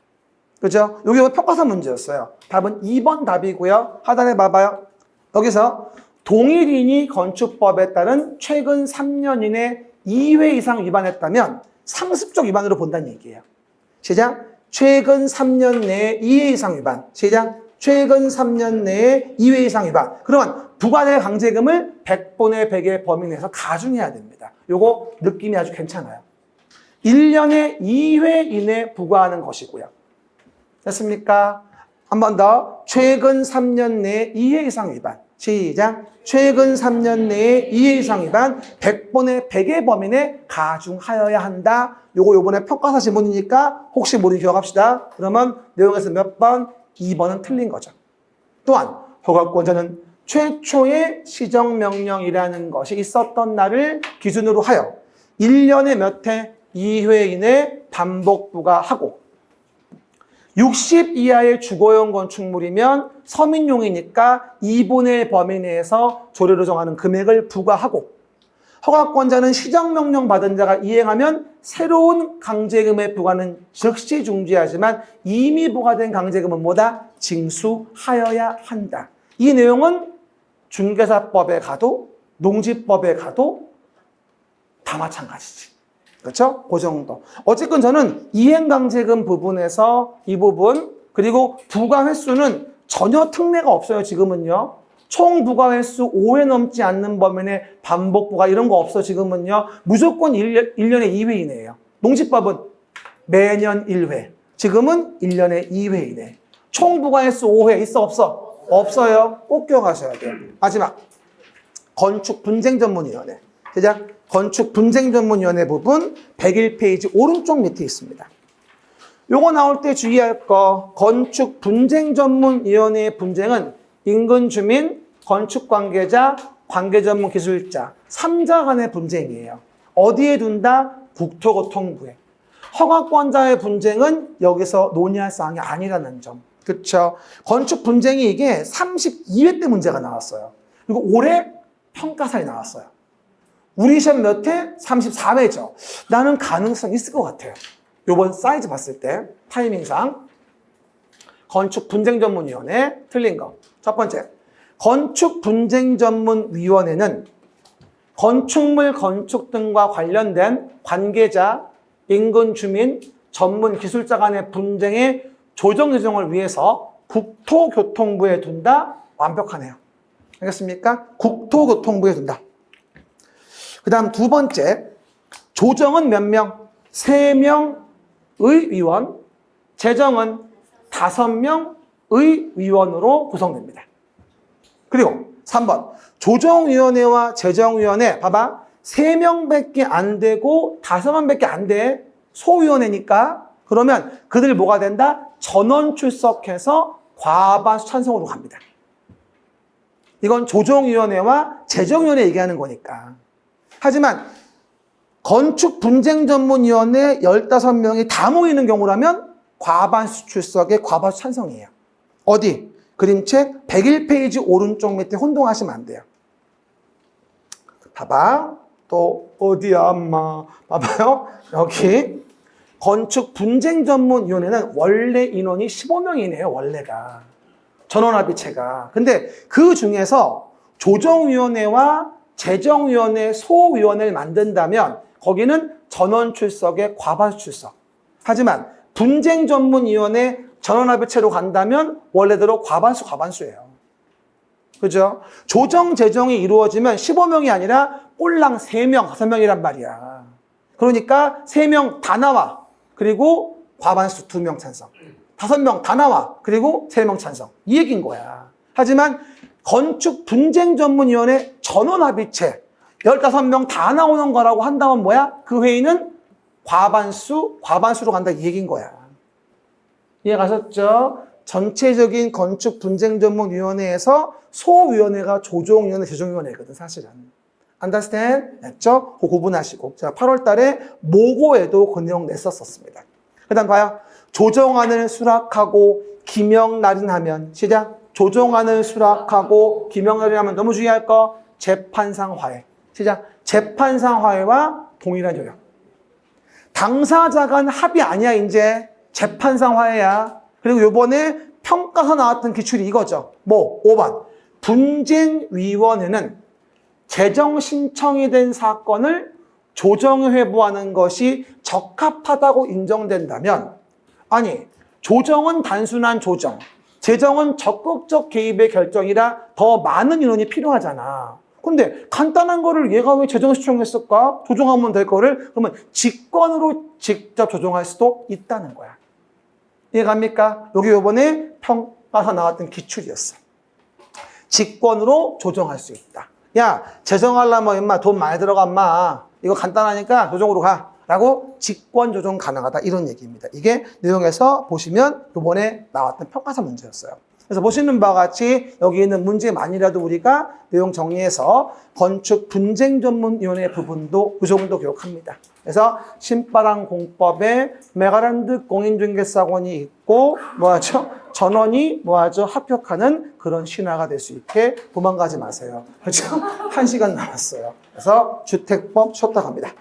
그죠? 여기 평가사 문제였어요. 답은 2번 답이고요. 하단에 봐봐요. 여기서 동일인이 건축법에 따른 최근 3년 이내 2회 이상 위반했다면 상습적 위반으로 본다는 얘기예요. 시작. 최근 3년 내에 2회 이상 위반. 시작. 최근 3년 내에 2회 이상 위반. 그러면 부과될 강제금을 100분의 100의 범위 내에서 가중해야 됩니다. 요거 느낌이 아주 괜찮아요. 1년에 2회 이내 부과하는 것이고요. 됐습니까? 한 번 더. 최근 3년 내에 2회 이상 위반. 시작. 최근 3년 내에 2회 이상 위반 100분의 100의 범위 내 가중하여야 한다. 요거 요번에 평가사 지문이니까 혹시 모르니 기억합시다. 그러면 내용에서 몇 번? 2번은 틀린 거죠. 또한 허가권자는 최초의 시정명령이라는 것이 있었던 날을 기준으로 하여 1년에 몇 회? 2회 이내 반복 부과하고 60 이하의 주거용 건축물이면 서민용이니까 2분의 1 범위 내에서 조례로 정하는 금액을 부과하고 허가권자는 시정명령 받은 자가 이행하면 새로운 강제금의 부과는 즉시 중지하지만 이미 부과된 강제금은 뭐다? 징수하여야 한다. 이 내용은 중개사법에 가도 농지법에 가도 다 마찬가지지. 그렇죠? 그 정도. 어쨌든 저는 이행강제금 부분에서 이 부분 그리고 부과 횟수는 전혀 특례가 없어요. 지금은요. 총 부과 횟수 5회 넘지 않는 범위 내 반복 부과 이런 거 없어. 지금은요. 무조건 1년에 2회 이내예요. 농지법은 매년 1회. 지금은 1년에 2회 이내. 총 부과 횟수 5회 있어 없어? 없어요. 꼭 기억하셔야 돼요. 마지막. 건축분쟁전문위원회. 시작. 건축분쟁전문위원회 부분 101페이지 오른쪽 밑에 있습니다. 요거 나올 때 주의할 거 건축분쟁전문위원회의 분쟁은 인근 주민, 건축관계자, 관계전문기술자 3자 간의 분쟁이에요. 어디에 둔다? 국토교통부에. 허가권자의 분쟁은 여기서 논의할 사항이 아니라는 점. 그렇죠? 건축 분쟁이 이게 32회 때 문제가 나왔어요. 그리고 올해 평가사에 나왔어요. 우리 시험 몇 회? 34회죠. 나는 가능성 있을 것 같아요. 요번 사이즈 봤을 때 타이밍상. 건축 분쟁 전문위원회 틀린 거. 첫 번째, 건축 분쟁 전문위원회는 건축물 건축 등과 관련된 관계자, 인근 주민, 전문 기술자 간의 분쟁의 조정 조정을 위해서 국토교통부에 둔다. 완벽하네요. 알겠습니까? 국토교통부에 둔다. 그 다음 두 번째, 조정은 몇 명? 3명의 위원, 재정은 5명의 위원으로 구성됩니다. 그리고 3번, 조정위원회와 재정위원회, 봐봐. 3명밖에 안 되고 5명밖에 안 돼. 소위원회니까. 그러면 그들 뭐가 된다? 전원 출석해서 과반수 찬성으로 갑니다. 이건 조정위원회와 재정위원회 얘기하는 거니까. 하지만 건축분쟁전문위원회 15명이 다 모이는 경우라면 과반수 출석에 과반수 찬성이에요. 어디? 그림책 101페이지 오른쪽 밑에 혼동하시면 안 돼요. 봐봐. 또 어디야 엄마. 봐봐요. 여기 건축분쟁전문위원회는 원래 인원이 15명이네요. 원래가. 전원합의체가. 근데 그 중에서 조정위원회와 재정위원회, 소위원회를 만든다면 거기는 전원 출석에 과반수 출석. 하지만 분쟁전문위원회 전원합의체로 간다면 원래대로 과반수예요. 그죠? 조정, 재정이 이루어지면 15명이 아니라 꼴랑 3명, 5명이란 말이야. 그러니까 3명 다 나와. 그리고 과반수 2명 찬성. 5명 다 나와. 그리고 3명 찬성. 이 얘기인 거야. 하지만 건축분쟁전문위원회 전원합의체 15명 다 나오는 거라고 한다면 뭐야? 그 회의는 과반수로 간다 이 얘기인 거야. 이해 가셨죠? 전체적인 건축분쟁전문위원회에서 소위원회가 조정위원회, 재정위원회거든 사실은. Understand? 됐죠? 그 구분하시고. 자, 8월 달에 모고에도 그 내용 냈었습니다. 그 다음 봐요. 조정안을 수락하고 기명날인하면 시작. 조정안을 수락하고 기명날인하면 너무 중요할 거 재판상 화해. 시작. 재판상 화해와 동일한 요령. 당사자 간 합의 아니야 이제. 재판상 화해야. 그리고 요번에 평가서 나왔던 기출이 이거죠. 뭐 5번. 분쟁위원회는 재정 신청이 된 사건을 조정회부하는 것이 적합하다고 인정된다면 아니 조정은 단순한 조정, 재정은 적극적 개입의 결정이라 더 많은 인원이 필요하잖아. 근데 간단한 거를 얘가 왜 재정 신청했을까? 조정하면 될 거를 그러면 직권으로 직접 조정할 수도 있다는 거야. 이해갑니까? 여기 이번에 평가서 나왔던 기출이었어. 직권으로 조정할 수 있다. 야, 재정하려면 임마 돈 많이 들어가 임마. 이거 간단하니까 조정으로 가. 라고 직권 조정 가능하다. 이런 얘기입니다. 이게 내용에서 보시면 이번에 나왔던 평가서 문제였어요. 그래서 보시는 바와 같이 여기 있는 문제만이라도 우리가 내용 정리해서 건축분쟁전문위원회 부분도 그 정도 기억합니다. 그래서 신바람 공법에 메가랜드 공인중개사건이 있고 뭐하죠? 전원이 뭐하죠? 합격하는 그런 신화가 될 수 있게 도망가지 마세요. 그렇죠? 1시간 남았어요. 그래서 주택법 쉬었다 갑니다.